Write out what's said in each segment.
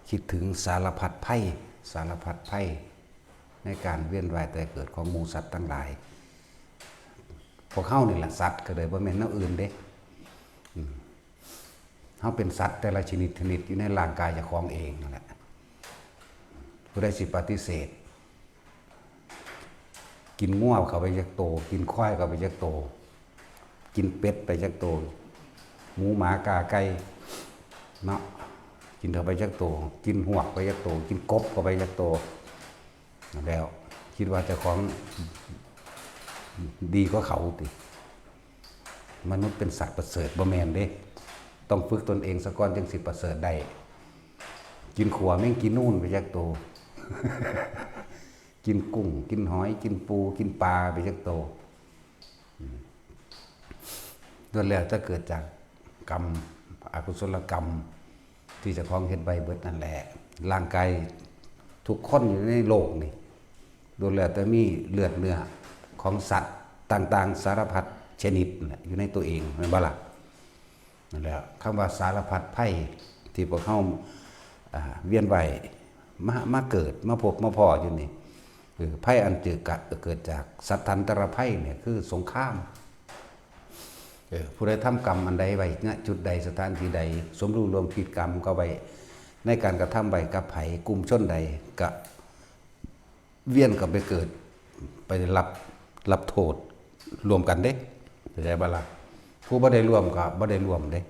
คิดถึงสารพัดภัยสารพัดภัยในการเวียนว่ายแต่เกิดของหมูสัตว์ทั้งหลายพวกเฮานี่แหละสัตว์ก็เลยบ่แม่นแนวอื่นเด้เฮาเป็นสัตว์แต่ละชนิดอยู่ในร่างกายเจ้าของเองนั่นแหละผู้ใดสิปฏิเสธกินงัวเข้าไปจักโตกินควายเข้าไปจักโตกินเป็ดไปจักโตหมูหมากาไก่เนาะกินเข้าไปจักโตกินหวกไปจักโตกินกบเข้าไปจักโตแล้วคิดว่าเจ้าของดีกว่าเขาติมนุษย์เป็นสัตว์ประเสริฐบ่แม่นเด้ต้องฝึกตนเองซะก่อนจึงสิประเสริฐได้กินขัวแม่งกินนู่นไปจักโต กินกุ้งกินหอยกินปูกินปลาไปจักโตล้วนแล้วจะเกิดจากกรรมอกุศลกรรมที่เจ้าของเฮ็ดไว้เบิดนั่นแหละร่างกายทุกคนอยู่ในโลกนี่ล้วนแล้วแต่มีเลือดเนื้อของสัตว์ต่างๆสารพัดชนิดอยู่ในตัวเองแม่นบ่ล่ะนั่นแหละคำว่าสารพัดภัยที่พวกเฮาเวียนว่ายมาเกิดมาพบมาพ้ออยู่นี่ภัยอันเกิดจากสัตทันตรภัยเนี่ยคือสงครามผู้ใดทำกรรมอันใดไว้ณจุดใดสถานที่ใดสมรู้ร่วมผิดกรรมก็ไว้ในการกระทำไว้กับไผกลุ่มชนใดก็เวียนก็ไปเกิดไปรับโทษรวมกันเด้เข้าใจบ่ล่ะผู้บ่ได้ร่วมก็บ่ได้ร่วมเด้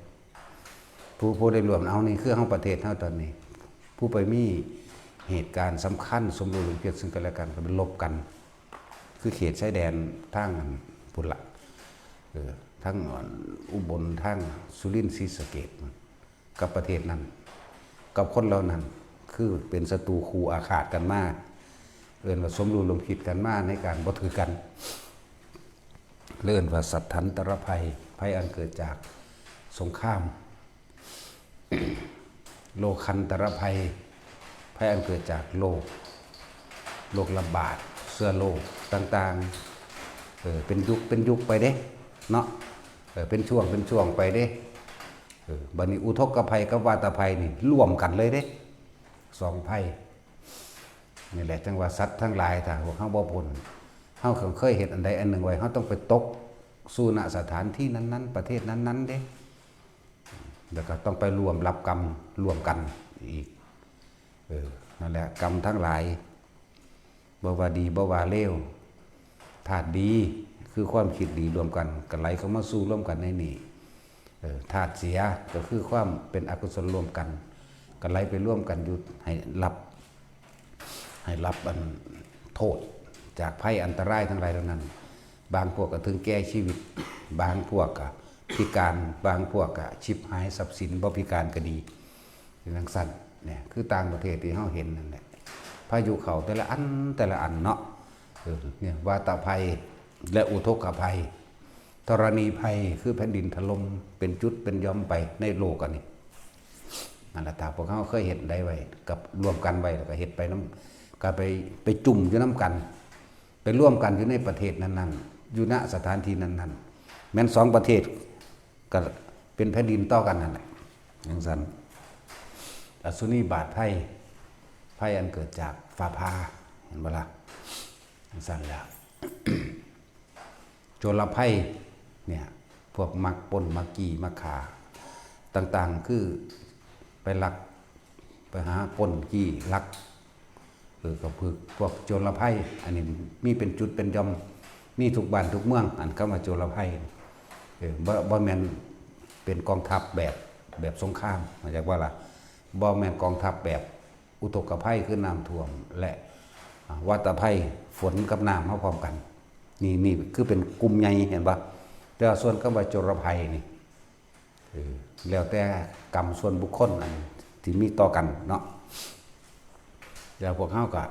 ผู้ได้ร่วมเอานี่คือเฮาประเทศเฮาตอนนี้ผู้ไปมีเหตุการณ์สำคัญสมรู้ร่วมคิดซึ่งกันและกันก็เป็นลบกันคือเขตชายแดนทางพุ่นละทั้งอุบลทั้งสุรินทร์ศรีสะเกษกับประเทศนั้นกับคนเหล่านั้นคือเป็นศัตรูคู่อาฆาตกันมากเอิ้นว่าสมรู้ร่วมคิดกันมาในการบ่ถือกันเอิ้นว่าสัตทันตรภัยภัยอันเกิดจากสงคราม โลคันตรภัยภัยอันเกิดจากโรคระบาดเชื้อโรคต่างๆเป็นยุคไปเด้เนาะเป็นช่วงไปเด้บัดนี้อุทกภัยกับวาตภัยนี่ร่วมกันเลยเด้สองภัยนี่แหละจังว่าสัตว์ทั้งหลายถ้าพวกเฮาบ่พ้นเฮาเคยเฮ็ดอันใดอันหนึ่งไว้เฮาต้องไปตกสู่ณสถานที่นั้นๆประเทศนั้นๆเด้แล้วก็ต้องไปร่วมรับกรรมร่วมกันอีกนั่นแหละกรรมทั้งหลายบ่ว่าดีบ่ว่าเลวธาตุดีคือความคิดดีรวมกันก็ไหลเข้ามาสู่ร่วมกันในนี้ธาตุเสียก็คือความเป็นอกุศลรวมกันก็ไหลไปร่วมกันอยู่ให้รับอันโทษจากภัยอันตรายทั้งหลายเหล่านั้นบางพวกก็ถึงแก่ชีวิตบางพวกก็พิการบางพวกก็ชิบหายทรัพย์สินบ่พิการก็ดีจังซั่นเนี่ยคือต่างประเทศที่เฮาเห็นนั่นแหละพายุเข้าแต่ละอันเนาะเนี่ยวาตภัยและอุทกภัยธรณีภัยคือแผ่นดินถล่มเป็นจุดเป็นย่อมไปในโลกอันนี้นั่นแหละถ้าพวกเขาเคยเห็นได้ไว้กับรวมกันไว้แล้วก็เห็นไปน้ำก็ไปจุ่มอยู่น้ำกันไปร่วมกันอยู่ในประเทศนั้นๆอยู่ณสถานที่นั้นๆแม้นสองประเทศก็เป็นแผ่นดินต่อกันนั่นแหละอย่างนั้นอสุนีบาตภัยอันเกิดจากฟ้าผ่าเห็นบ่ล่ะอย่างนั้นแล้ว โจรภัยเนี่ยพวกมักปล้นมักกี้มักขาต่างๆคือไปลักไปหาปล้นกี้ลักก็คือพวกโจรภัยอันนี้มีเป็นจุดเป็นย่อมมีทุกบ้านทุกเมืองอันเข้ามาโจรภัยบ่แม่นเป็นกองทัพแบบสงครามมาจากว่าล่ะบ่แม่นกองทัพแบบอุทกภัยคือน้ำท่วมและวาตภัยฝนกับน้ำมาพร้อมกันนี่คือเป็นกลุ่มใหญ่เห็นปะแต่ส่วนคำว่าโจรภัยนี่แล้วแต่กรรมส่วนบุคคลอันที่มีต่อกันเนาะแล้วพวกเขาก็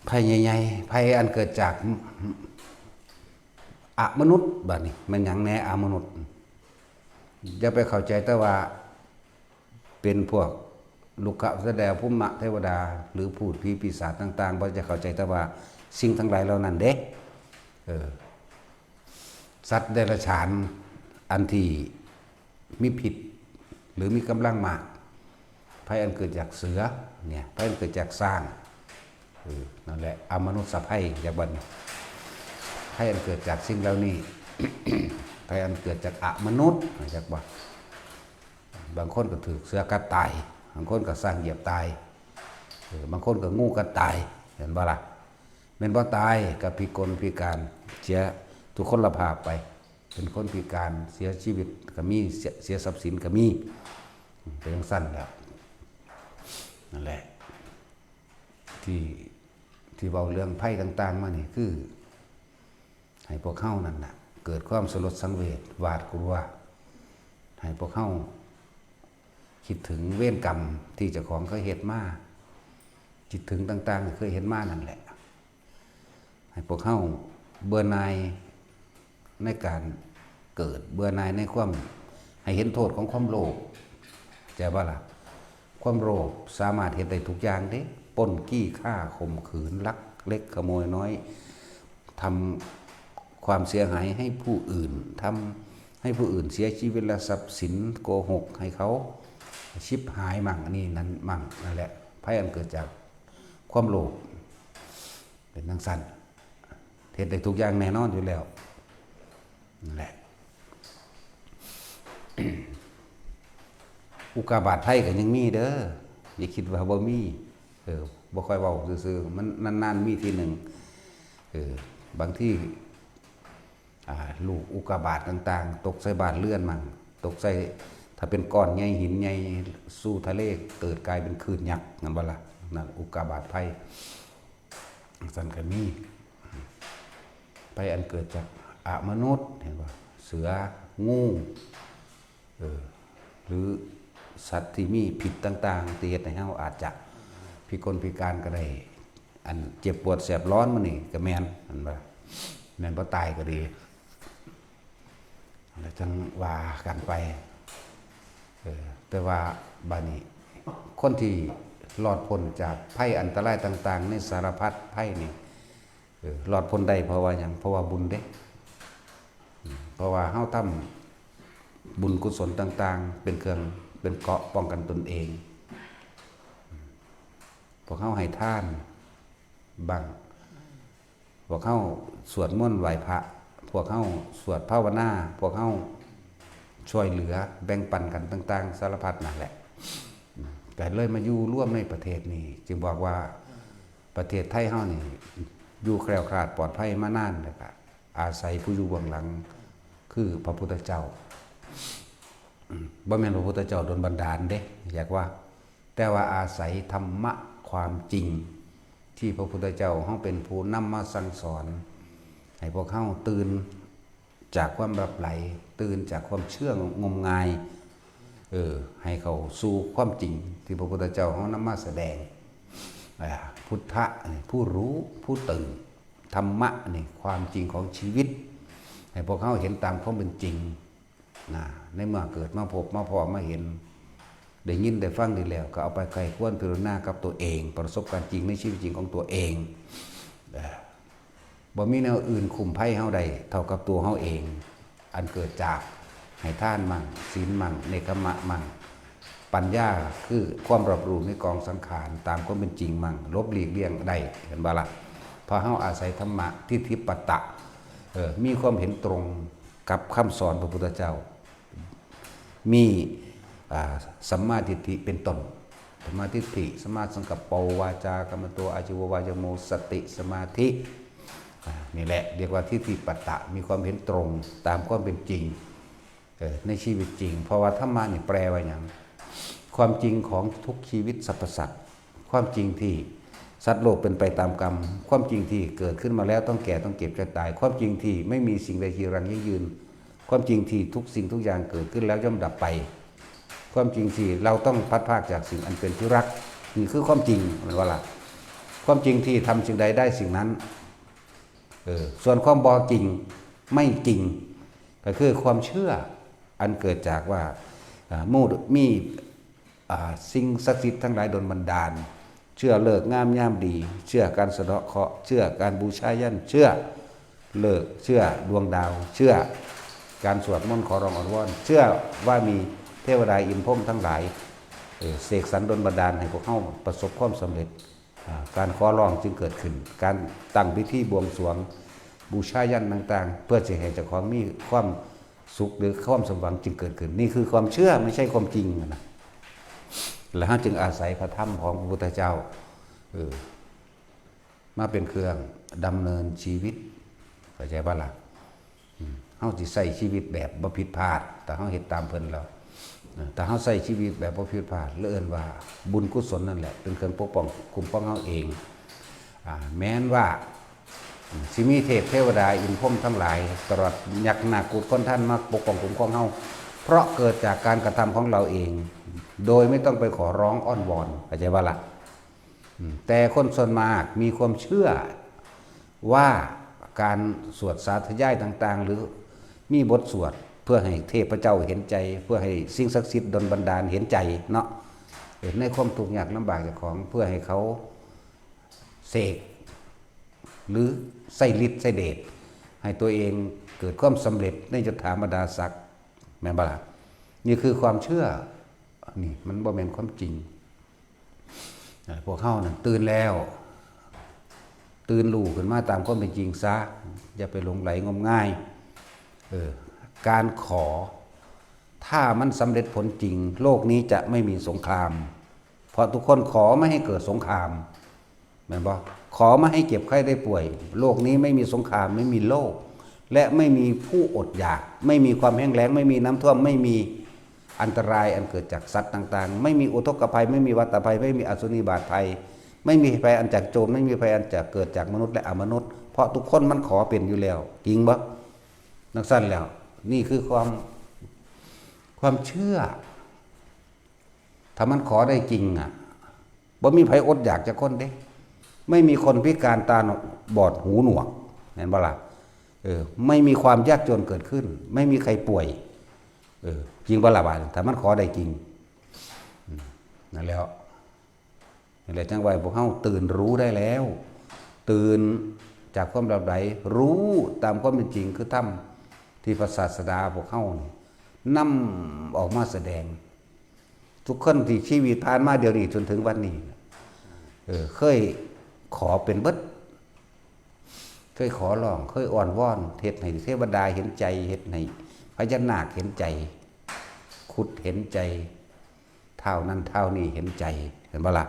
ภัยใหญ่ๆภัยอันเกิดจากอมนุษย์บัดนี้มันหยังแน่อมนุษย์อย่าไปเข้าใจแต่ว่าเป็นพวกลุกขะแสดงภูมิเทวดาหรือพูดผีปีศาจต่างๆบ่จะเข้าใจแต่ว่าสิ่งทั้งหลายเหล่านั้นเด้สัตว์เดรัจฉานอันที่มีผิดหรือมีกำลังมาก ภัยอันเกิดจากเสือเนี่ยภัยอันเกิดจากสร้างนั่นแหละอมนุษย์ภัยจากบัดภัยอันเกิดจากสิ่งเหล่านี้ ภัยอันเกิดจากอมนุษย์จากบัดบางคนก็ถือเสือกัดตายบางคนก็สร้างเหยียบตายบางคนก็งูกัดตายเห็นบ่ล่ะแม่นบ่ตายกับพิกลพิการเสียทุกคนละภาพไปเป็นคนพิการเสียชีวิตก็มีเสียทรัพย์สินก็มีเป็นจังซั่นแล้วนั่นแหละที่เว้าเรื่องภัยต่างๆมานี่คือให้พวกเฮานั่นน่ะเกิดความสลดสังเวชหวาดกลัวให้พวกเฮาคิดถึงเวรกรรมที่เจ้าของเคยเฮ็ดมาคิดถึงต่างๆที่เคยเห็นมานั่นแหละให้พวกเฮาเบื่อหน่ายในการเกิดเบื่อหน่ายในความให้เห็นโทษของความโลภแต่ว่าล่ะความโลภสามารถเฮ็ดได้ทุกอย่างเด้ปล้นกี้ฆ่าข่มขืนลักเล็กขโมยน้อยทำความเสียหายให้ผู้อื่นทำให้ผู้อื่นเสียชีวิตและทรัพย์สินโกหกให้เขาชิบหายมั่งนี่นั้นมั่งนั่นแหละภัยอันเกิดจากความโลภเป็นจังซั่นเฮ็ดได้ทุกอย่างแน่นอนอยู่แล้วนั่นแหละ อุกาบาตภัยก็ยังมีเด้ออย่าคิดว่าบ่มีบ่ค่อยเว้าซื่อๆมันนานๆมีทีหนึ่งบางที่ลูกอุกาบาตต่างๆตกใส่บ้านเรือนมั่งตกใส่ถ้าเป็นก้อนใหญ่หินใหญ่สู่ทะเลเกิดกลายเป็นคลื่นยักษ์นั่นบ่ล่ะนั่นอุกาบาตภัยสั่นก็มีภัยอันเกิดจากอมนุษย์เห็นบ่เสืองูหรือสัตว์ที่มีผิดต่างๆที่เฮ็ดให้เฮาอาจจะพิกลพิการก็ได้อันเจ็บปวดแสบร้อนมื้อนี้ก็แม่นอันว่าแม่นบ่ตายก็ดีแล้วจังว่ากันไปแต่ว่าบัดนี้คนที่รอดพ้นจากภัยอันตรายต่างๆในสารพัดภัยนี่รอดพ้นได้เพราะว่าหยังเพราะว่าบุญเด้เพราะว่าเฮาทำบุญกุศลต่างๆเป็นเครื่องเป็นเกราะป้องกันตนเองพวกเฮาให้ทานบ้างพวกเฮาสวดมนต์ไหว้พระพวกเฮาสวดภาวนาพวกเฮาช่วยเหลือแบ่งปันกันต่างๆสารพัดนั่นแหละแต่เลยมาอยู่ร่วมในประเทศนี้จึงบอกว่าประเทศไทยเฮานี่อยู่แคล้วคลาดปลอดภัยมานานแล้วก็อาศัยผู้อยู่เบื้องหลังคือพระพุทธเจ้าบ่แม่นพระพุทธเจ้าโดนบันดาลเด้อยากว่าแต่ว่าอาศัยธรรมะความจริงที่พระพุทธเจ้าเฮาเป็นผู้นำมาสั่งสอนให้พวกเฮาตื่นจากความหลับไหลตื่นจากความเชื่องมงายให้เขาสู่ความจริงที่พระพุทธเจ้าเฮานำมาแสดงพุทธะผู้รู้ผู้ตื่นธรรมะนี่ความจริงของชีวิตให้พวกเขาเห็นตามความเป็นจริงในเมื่อเกิดมาพบมาพอมาเห็นได้ยินได้ฟังดีแล้วก็เอาไปใครควรพิจารณากับตัวเองประสบการณ์จริงในชีวิตจริงของตัวเองบ่มีแนวอื่นคุมภัยเฮาได้เท่ากับตัวเฮาเองอันเกิดจากให้ทานมั่งศีลมั่งเนกขมะมั่งปัญญาคือความรับรู้ในกองสังขารตามความเป็นจริงมั่งลบหลีกเลี่ยงได้เห็นบ่ล่ะพอเฮาอาศัยธรรมะทิฏฐิปตะมีความเห็นตรงกับคำสอนพระพุทธเจ้ามีสัมมาทิฏฐิเป็นต้นสัมมาทิฏฐิสัมมาสังกัปปวาจากัมมันโตอาชีววายโมสติสมาธินี่แหละเรียกว่าทิฏฐิปตะมีความเห็นตรงตามความเป็นจริงในชีวิตจริงเพราะว่าธรรมะนี่แปลว่าอย่างความจริงของทุกชีวิตสรรพสัตว์ความจริงที่สัตว์โลกเป็นไปตามกรรมความจริงที่เกิดขึ้นมาแล้วต้องแก่ต้องเก็บจะตายความจริงที่ไม่มีสิ่งใดที่รังยั่งยืนความจริงที่ทุกสิ่งทุกอย่างเกิดขึ้นแล้วย่อมดับไปความจริงที่เราต้องพัดพรากจากสิ่งอันเป็นที่รักนี่คือความจริงมันว่าล่ะความจริงที่ทำสิ่งใดได้สิ่งนั้นส่วนความบ่จริงไม่จริงก็คือความเชื่ออันเกิดจากว่ามีสิ่งศักดิ์สิทธิ์ทั้งหลายโดนบันดาลเชื่อเลิกงามยามดีเชื่อการสะเดาะเคราะห์เชื่อการบูชายันเชื่อเลิกเชื่อดวงดาวเชื่อการสวดมนต์ขอร้องอ้อนวอนเชื่อว่ามีเทวดาอินพรหมทั้งหลาย เสกสรรดลบันดาลให้พวกเขาประสบความสำเร็จการขอร้องจึงเกิดขึ้นการตั้งพิธีบวงสรวงบูชายันต่างๆเพื่อจะให้เจ้าของมีความสุขหรือความสมหวังจึงเกิดขึ้นนี่คือความเชื่อไม่ใช่ความจริงนะและเราจึงอาศัยพระธรรมของพระพุทธเจ้ามาเป็นเครื่องดำเนินชีวิตเข้าใจป่ะล่ะเฮาสิใส่ชีวิตแบบบ่ผิดพลาดแต่เฮาเฮ็ดตามเพิ่นแล้วแต่เฮาใส่ชีวิตแบบบ่ผิดพลาดเอิ้นว่าบุญกุศลนั่นแหละเป็นเครื่องปกป้องคุ้มป้องเฮาเองแม้นว่าสิมีเทพเทวดาอินทร์พรหมทั้งหลายตลอดยักษ์นาคกุฏคนท่านมาปกป้องคุ้มครองเฮาเพราะเกิดจากการกระทำของเราเองโดยไม่ต้องไปขอร้องอ้อนวอนเข้าใจป่ะล่ะแต่คนส่วนมากมีความเชื่อว่าการสวดสาธยายต่างๆหรือมีบทสวดเพื่อให้เทพเจ้าเห็นใจเพื่อให้สิ่งศักดิ์สิทธิ์ดลบันดาลเห็นใจเนาะเห็นในความทุกข์ยากลำบากของเพื่อให้เขาเสกหรือใส่ฤทธิ์ใส่เดชให้ตัวเองเกิดความสำเร็จในยศถาบรรดาศักดิ์แม่นบ่ล่ะนี่คือความเชื่อนี่มันบ่แม่นความจริงพวกเฮานั่นตื่นแล้วตื่นรู้ขึ้นมาตามความเป็นจริงซะอย่าไปหลงไหลงมง่ายการขอถ้ามันสำเร็จผลจริงโลกนี้จะไม่มีสงครามเพราะทุกคนขอไม่ให้เกิดสงครามแม่นบ่ขอไม่ให้เจ็บไข้ได้ป่วยโลกนี้ไม่มีสงครามไม่มีโรคและไม่มีผู้อดอยากไม่มีความแห้งแล้งไม่มีน้ำท่วมไม่มีอันตรายอันเกิดจากสัตว์ต่างๆไม่มีอุทกภัยไม่มีวัฏภัยไม่มีอสุนิบาตภัยไม่มีภัยอันจากโจรไม่มีภัยอันจากเกิดจากมนุษย์และอมนุษย์เพราะทุกคนมันขอเป็นอยู่แล้วจริงบ่นักสั้นแล้วนี่คือความเชื่อถ้ามันขอได้จริงบ่มีภัยอดอยากจากคนเด้ไม่มีคนพิการตาบอดหูหนวกเห็นบ่ล่ะไม่มีความยากจนเกิดขึ้นไม่มีใครป่วยจริงบ่ล่ะบาดถ้ามันขอได้จริงนั่นแล้วนี่แหละจังไว้พวกเฮาตื่นรู้ได้แล้วตื่นจากความหลับไหลรู้ตามความเป็นจริงคือธรรมที่พระศาสดาพวกเฮานำออกมาแสดงทุกคนที่ชีวิตผ่านมาเดี๋ยวนี้จนถึงวันนี้เคยขอเป็นเบิดเคยขอร้องเคยอ่อนวอนเฮ็ดให้เทวดาเห็นใจเฮ็ดให้พญานาคเห็นใจขุดเห็นใจเท่านั้นเท่านี้เห็นใจเห็นบ่ล่ะ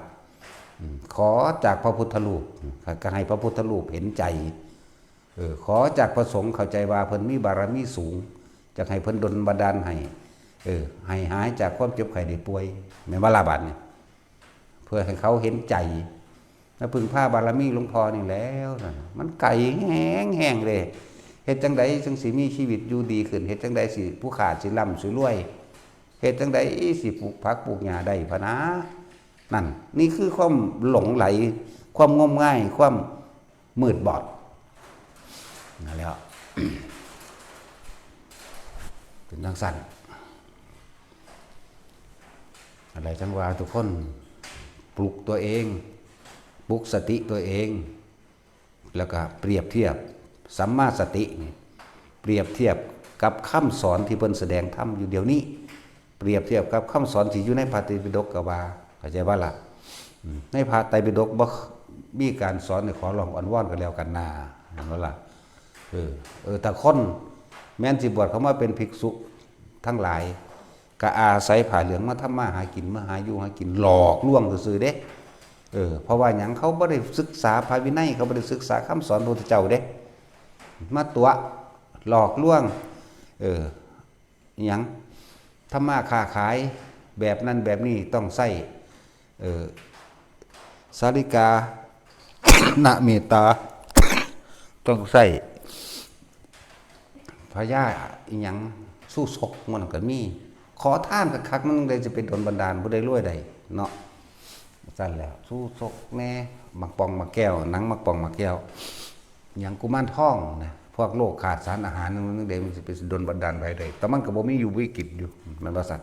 ขอจากพระพุทธรูปก็ให้พระพุทธรูปเห็นใจขอจากพระสงฆ์เข้าใจว่าเพิ่นมีบารมีสูงจะให้เพิ่นดลบันดาลให้ให้หายจากความเจ็บไข้ได้ป่วยแม่นบ่ล่ะบัดนี้เพื่อให้เขาเห็นใจแล้วพึ่งพาบารมีหลวงพ่อนี่แล้วมันไก่แห้งเลยเฮ็ดจังไดจึงสิมีชีวิตอยู่ดีขึ้นเฮ็ดจังไดสิผู้ขาดสิร่ำสิรวยเฮ็ดจังไดสิปลูกผักปลูกหญ้าได้พะนะนั่นนี่คือความหลงไหลความงมง่ายความมืดบอดนั่นแล้ว เป็นจังซั่นอะไรจังว่าทุกคนปลุกตัวเองปลุกสติตัวเองแล้วก็เปรียบเทียบสัมมาสตินี่เปรียบเทียบกับคำสอนที่เพิ่นแสดงธรรมอยู่เดี๋ยวนี้เปรียบเทียบกับคำสอนที่อยู่ในพระไตรปิฎกก็ว่าเข้าใจว่าล่ะในพระไตรปิฎกบ่มีการสอนให้ขอร้องอ้อนวอนกันแล้วกันนาเห็นบ่ล่ะแต่คนแม้นสิบวชเขามาเป็นภิกษุทั้งหลายก็อาศัยผ้าเหลืองมาทำมาหากินมาหาอยู่หากินหลอกลวงซื่อๆเด้เพราะว่าหยังเขาบ่ได้ศึกษาพระวินัยเขาบ่ได้ศึกษาคำสอนพระพุทธเจ้าเด้มาตัวหลอกลวงหยังทำมาค้าขายแบบนั้นแบบนี้ต้องใส่สาริกา ณเมตตาต้องใส่พญาอีหยังสู้ศกมันก็มีขอท่านคักๆมันเลยจะเป็นดลบันดาลบ่ได้รวยได้เนาะสั่นแล้วสู้ศกแน่มักปองมักแก้วหนังมักปองมักแก้วอย่างกุมารทองนะพวกโรคขาดสารอาหารนั่นเด้มันสิไปดลบันดาลไว้ได้แต่มันก็บ่มีอยู่วิกฤตอยู่มันว่าซั่น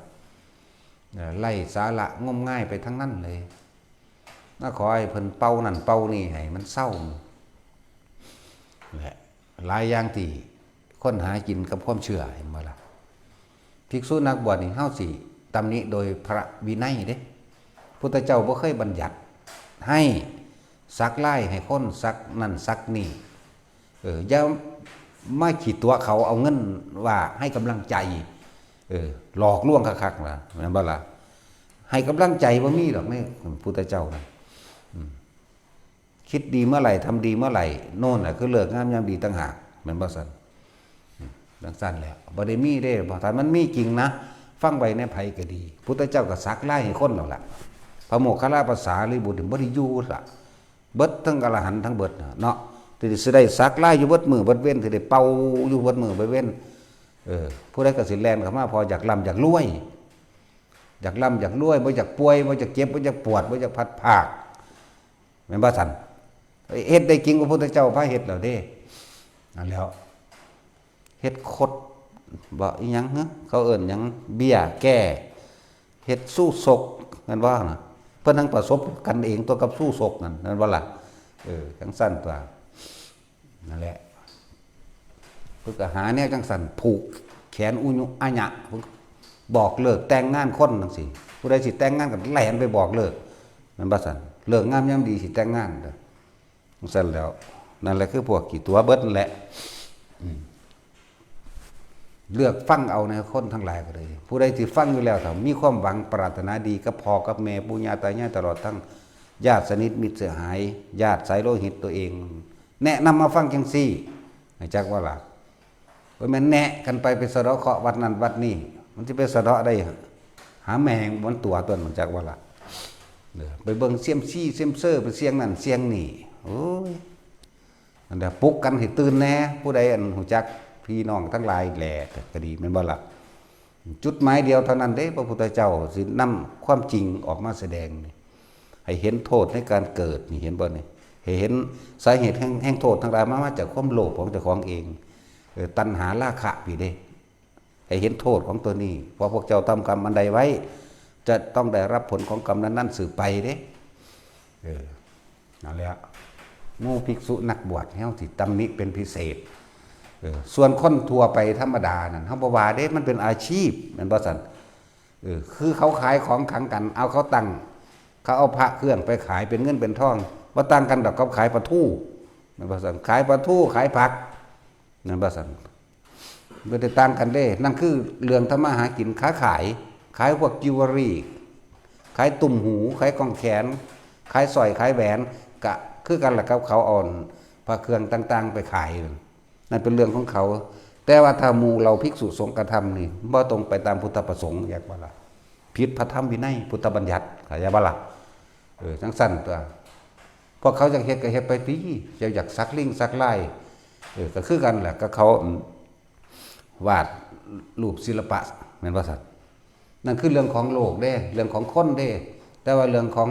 ไล่สาระงมง่ายไปทั้งนั้นเลยน่าขอให้เพิ่นเป่านั่นเป่านี่ให้มันเศร้าแหละหลายอย่างที่ค้นหากินกับความเชื่อเห็นบ่ล่ะภิกษุนักบวชนี่เฮาสิตำหนิโดยพระวินัยเด้ พุทธเจ้าบ่เคยบัญญัติให้ซักไล่ให้คนซักนั่นซักนี่อย่าไม่ขีดตัวเขาเอาเงินว่าให้กำลังใจหลอกลวงคักๆล่ะแม่นบ่ล่ะให้กำลังใจบ่มีหรอกนี่พุทธเจ้านะคิดดีเมื่อไหร่ทำดีเมื่อไหร่โน่นแหละคือเลิกงามยามดีต่างหากแม่นบ่ซั่นดังสั้นแล้วบ่ได้มีเด้บ่ถ้ามันมีจริงนะฟังไว้ในไผก็ดีพุทธเจ้าก็ซักไล่ให้คนแล้วล่ะพระโมคคัลลาภาษาลิบุตรบ่ได้อยู่ล่ะเบิดทั้งอรหันต์ทั้งเบิดเนาะที่สิได้ซักไล่อยู่เบิดมือเบิดเว้นที่ได้เป่าอยู่เบิดมือเบิดเว้นผู้ใดก็สิแล่นเข้ามาพออยากร่ำอยากรวยอยากร่ำอยากรวยบ่อยากป่วยบ่อยากเจ็บบ่อยากปวดบ่อยากพัดภาคแม่นบ่ซั่นเฮ็ดได้จริงพระพุทธเจ้าพาเฮ็ดแล้วเด้นั่นแล้วเฮ็ดคดบ่อีหยังเขาเอิ้นหยังเบี้ยแก้เฮ็ดสู้ศกนั่นว่าน่ะเพิ่นทั้งประสบกันเองตัวกับสู้ศกนั่นว่าล่ะจังซั่นตัวนั่นแหละเพิ่นก็หาแนวจังซั่นผูกแขนอุญุอะญะบอกเลิกแต่งงานคนจังซี่ผู้ใดสิแต่งงานก็แล่นไปบอกเลิกนั่นบ่ซั่นเลิกงามยามดีสิแต่งงานเด้อจังซั่นแล้วนั่นแหละคือพวกกี่ตัวเบิดนั่นแหละเลือกฟังเอาในคนทั้งหลายก็เลยผู้ใดที่ฟังอยู่แล้วถ้ามีความหวังปรารถนาดีกับพ่อกับแม่ปู่ย่าตายายตลอดทั้งญาติสนิทมิตรสหายญาติสายโลหิตตัวเองแนะนำมาฟังจังซี่ให้จักว่าล่ะบ่แม่นแนะกันไปสะเดาะเคราะห์วัดนั้นวัดนี้มันสิไปสะเดาะได้หาแมงบนตัวต้นมันจักว่าล่ะไปเบิ่งเสี่ยมซี่เสี่ยมเซอร์ไปเสียงนั่นเสียงนี่โอ้ยอันเดปลุกกันให้ตื่นแน่ผู้ใดอันฮู้จักพี่น้องทั้งหลายแหล่ก็ดีแม่นบ่ล่ะจุดหมายเดียวเท่านั้นเด้พระพุทธเจ้าสินำความจริงออกมาแสดงให้เห็นโทษในการเกิดนี่เห็นบ่นี่ให้เห็นสาเหตุแห่งโทษทั้งหลายมาจากความโลภของเจ้าของเองตัณหาราคะพี่เด้ให้เห็นโทษของตัวนี้เพราะพวกเจ้าทำกรรมอันใดไว้จะต้องได้รับผลของกรรมนั้นสืบไปเด้นั่นแหละหมู่ภิกษุนักบวชเฮาสิตำหนิเป็นพิเศษส่วนคนทั่วไปธรรมดานั่นเฮาบ่ว่าเด้มันเป็นอาชีพแม่นบ่ซั่นคือเขาขายของขังกันเอาเขาตั้งเขาเอาพระเครื่องไปขายเป็นเงินเป็นทองบ่ต่างกันดอกกับขายปลาทูแม่นบ่ซั่นขายปลาทูขายผักนั่นบ่ซั่นบ่ได้ต่างกันเด้นั่นคือเรื่องทำมาหากินค้าขายพวกจิวเวลรี่ขายตุ่มหูขายกองแขนขายสร้อยขายแหวนก็คือกันล่ะกับเขาเอาพระเครื่องต่างๆไปขายนั่นเป็นเรื่องของเขาแต่ว่าถ้าหมู่เราภิกษุสงฆ์กระทำนี่บ่ตรงไปตามพุทธประสงค์อยากว่าล่ะผิดพระธรรมวินัยพุทธบัญญัติเข้าใจบ่ล่ะจังสั้นตัวพวกเขาจะเฮ็ดก็เฮ็ดไปติจะอยากสักลิงสักลายก็คือกันแหละก็เขาวาดรูปศิลปะแม่นบ่ซั่นนั่นคือเรื่องของโลกเด้เรื่องของคนเด้แต่ว่าเรื่องของ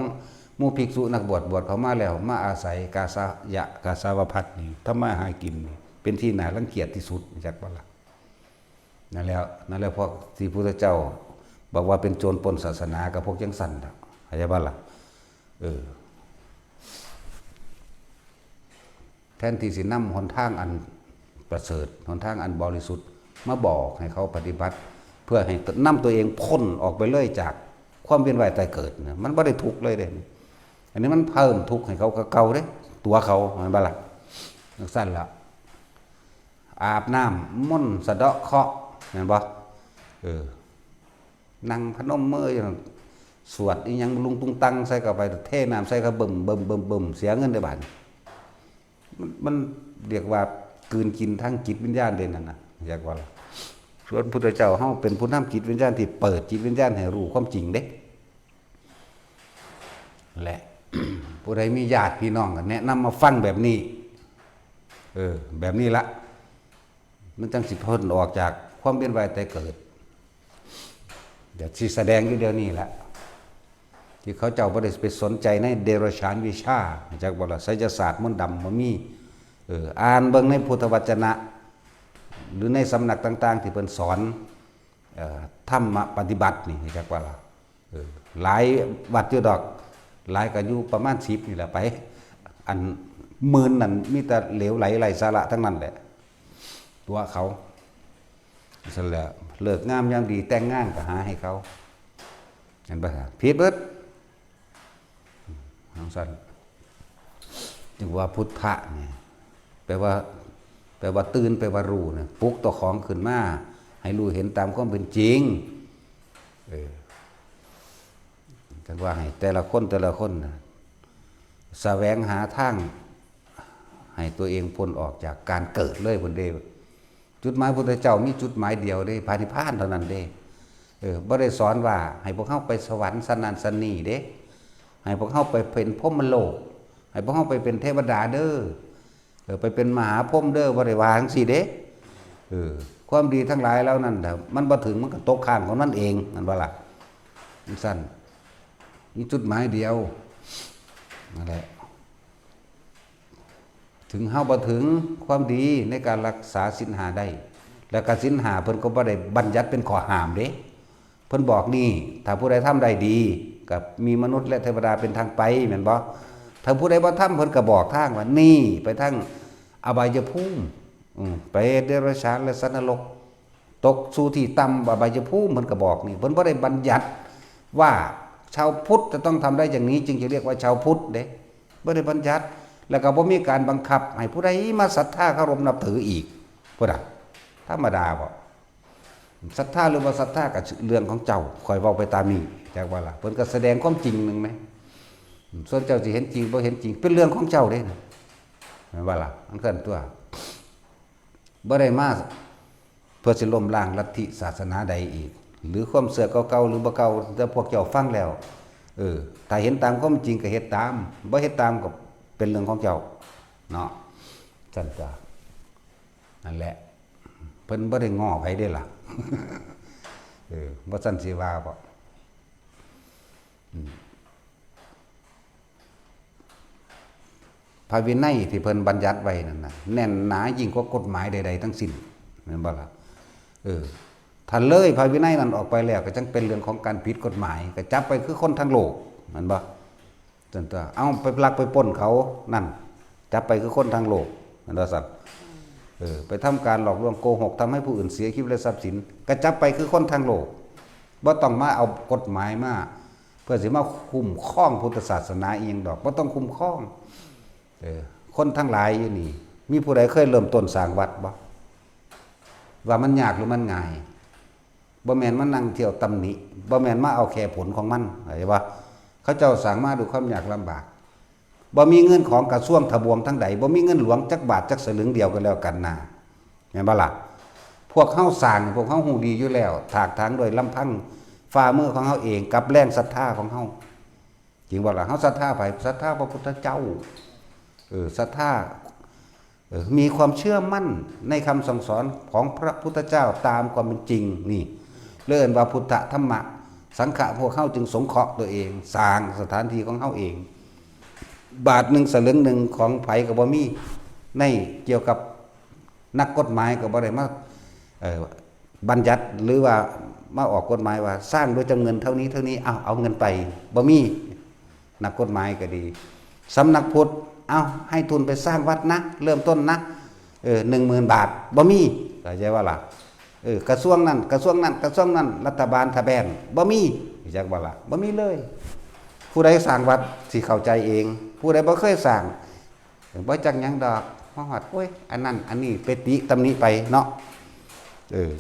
หมู่ภิกษุนักบวชเขามาแล้วมาอาศัยกาสายะกาสาวพัดนี่ทำมาหากินเป็นที่น่ารังเกียจที่สุดจักบ่ล่ะนั่นแล้วพวกที่พุทธเจ้าบอกว่าเป็นโจรปล้นศาสนากับพวกจังสั่นเข้าใจบ่ล่ะแทนที่สินำหนทางอันประเสริฐหนทางอันบริสุทธิ์มาบอกให้เขาปฏิบัติเพื่อให้นำตัวเองพ้นออกไปเลยจากความเวียนว่ายตายเกิดมันบ่ได้ทุกข์เลยเด้อันนี้มันเพิ่มทุกข์ให้เขาเก่าเด้ตัวเขามันบ่ล่ะจังซั่นล่ะอาบน้ำมนต์สะเดาะเคราะห์เห็นบ่นั่งพนมมืออย่างสวดอีหยังลุงตุงตังใส่เข้าไปเทน้ำใส่เข้าบึมเสียเงินได้บาดมันเรียกว่ากืนกินทั้งจิตวิญญาณเด่นนั่นน่ะอยากว่าส่วนพุทธเจ้าเฮาเป็นผู้นำจิตวิญญาณที่เปิดจิตวิญญาณให้รู้ความจริงเด้และ ผู้ใดมีญาติพี่น้องก็แนะนำมาฟังแบบนี้แบบนี้ละมันจังสิพ้นออกจากความเวียนว่ายตายเกิดเดี๋ยวสิแสดงอยู่เดี๋ยวนี้แหละที่เขาเจ้าบ่ได้ไปสนใจในเดรัจฉานวิชาจากบ่ล่ะไสยศาสตร์มนต์ดำบ่มีอ่านเบิ่งในพุทธวจนะหรือในสำนักต่างๆที่เพิ่นสอนธรรมปฏิบัตินี่จากว่าล่ะหลายวัดอยู่ดอกหลายก็อยู่ประมาณ10นี่แหละไปอันหมื่นนั่นมีแต่เหลวไหลไร้สาระทั้งนั้นแหละตัวเขาเสร็จแล้วเลิกงามยามดีแต่งงานก็หาให้เขาเห็นป่ะผิดเบิด ทั้งสั้นจึงว่าพุทธะเนี่ยแปลว่าตื่นแปลว่ารู้เนี่ยปลุกตัวของขึ้นมาให้รู้เห็นตามความเป็นจริงจังว่าให้แต่ละคนนะแสวงหาทางให้ตัวเองพ้นออกจากการเกิดเลยพุ่นเด้จุดหมายพุทธเจ้ามีจุดหมายเดียวเด้พระนิพพานเท่านั้นเด้บ่ได้สอนว่าให้พวกเฮาไปสวรรค์สนั่นสนี่เด้ให้พวกเฮาไปเป็นพรหมโลกให้พวกเฮาไปเป็นเทวดาเด้อไปเป็นมหาพรหมเด้อบ่ได้ว่าจังซี่เด้ความดีทั้งหลายแล้วนั่นมันบ่ถึงมันก็ตกข้างของมันเองนั่นว่าล่ะมันสั้นมีจุดหมายเดียวนั่นแหละถึงเฮาบ่ถึงความดีในการรักษาศีลห้าได้แล้วก็ศีลห้าเพิ่นก็บ่ได้บัญญัติเป็นข้อห้ามเด้เพิ่นบอกนี่ถ้าผู้ใดทำได้ดีกับมีมนุษย์และเทวดาเป็นทางไปแม่นบ่ถ้าผู้ใดบ่ทำเพิ่นก็บอกทางว่านี่ไปทางอบายภูมิไปเดรัจฉานและสัตว์นรกตกสู่ที่ต่ำอบายภูมิเพิ่นก็บอกนี่เพิ่นบ่ได้บัญญัติว่าชาวพุทธจะต้องทำได้อย่างนี้จึงจะเรียกว่าชาวพุทธเด้บ่ได้บัญญัติแล้วก็บ่มีการบังคับให้ผู้ใดมาศรัทธาเคารพนับถืออีกพุ่นน่ะธรรมดาบ่ศรัทธาหรือบ่ศรัทธาก็เรื่องของเจ้าคอยเว้าไปตามนี้จักว่าล่ะเพิ่นก็แสดงความจริงนึงมั้ยส่วนเจ้าสิเห็นจริงบ่เห็นจริงเป็นเรื่องของเจ้าเด้แม่นว่าล่ะมันคั่นตัวบ่ได้มาเพื่อสิล้มล้างลัทธิศาสนาใดอีกหรือความเสื่อเก่าๆหรือบ่เก่าแต่พวกเจ้าฟังแล้วถ้าเห็นตามความจริงก็เฮ็ดตามบ่เฮ็ดตามก็เป็นเรื่องของเจ้าเนาะจันจ้านั่นแหละเพิ่นบ่ได้ง้อไผเด้ล่ะบ่ซั่นสิว่าบ่พระวินัยที่เพิ่นบัญญัติไว้นั่นน่ะแน่นหนายิ่งกว่ากฎหมายใดๆทั้งสิ้นแม่นบ่ล่ะถ้าเลยพระวินัยนั้นออกไปแล้วก็จังเป็นเรื่องของการผิดกฎหมายก็จับไปคือคนทั้งโลกแม่นบ่จังตัวเอาไปลักไปปล้นเขานั่นจับไปคือคนทั้งโลกนั่นว่าซั่นไปทำการหลอกลวงโกหกทำให้ผู้อื่นเสียชีวิตและทรัพย์สินก็จับไปคือคนทั้งโลกบ่ต้องมาเอากฎหมายมาเพื่อสิมาคุ้มครองพุทธศาสนาอีหยังดอกบ่ต้องคุ้มครองคนทั้งหลายอยู่นี่มีผู้ใดเคยเริ่มต้นสร้างวัดบ่ว่ามันยากหรือมันง่ายบ่แม่นมานั่งเที่ยวตำหนิบ่แม่นมาเอาแค่ผลของมันเข้าใจบ่เขาเจ้าสร้างมาด้วยความยากลำบากบ่มีเงินของกระทรวงทบวงทั้งใดบ่มีเงินหลวงจักบาทจักสลึงเดียวกันแล้วกันน่ะแม่นบ่ล่ะพวกเฮาสร้างพวกเฮาฮู้ดีอยู่แล้วถากถางโดยลำพังฝ่ามือของเฮาเองกับแรงศรัทธาของเฮาจริงบ่ล่ะเฮาศรัทธาไผศรัทธาพระพุทธเจ้าศรัทธามีความเชื่อมั่นในคำสั่งสอนของพระพุทธเจ้าตามความเป็นจริงนี่เลื่อนว่าพุทธธรรมะสังฆะพวกเฮาจึงสงเคราะห์ตัวเองสร้างสถานที่ของเฮาเองบาทหนึ่งสลึงหนึ่งของไผก็บ่มีในเกี่ยวกับนักกฎหมายก็บ่ได้มาบัญญัติหรือว่ามาออกกฎหมายว่าสร้างด้วยจำเงินเท่านี้เอาเงินไปบ่มีนักกฎหมายก็ดีสำนักพุทธเอาให้ทุนไปสร้างวัดนะเริ่มต้นนะ10,000 บาทบ่มีเข้าใจว่าล่ะกระทรวงนั้นรัฐบาลทะแบนบ่มีเข้าใจว่าล่ะบ่มีเลยผู้ใดสร้างวัดสิเข้าใจเองผู้ใดบ่เคยสร้างบ่จักหยังดอกมาฮอดโอ้ยอันนั้นอันนี้ไปติตำหนิไปเนาะ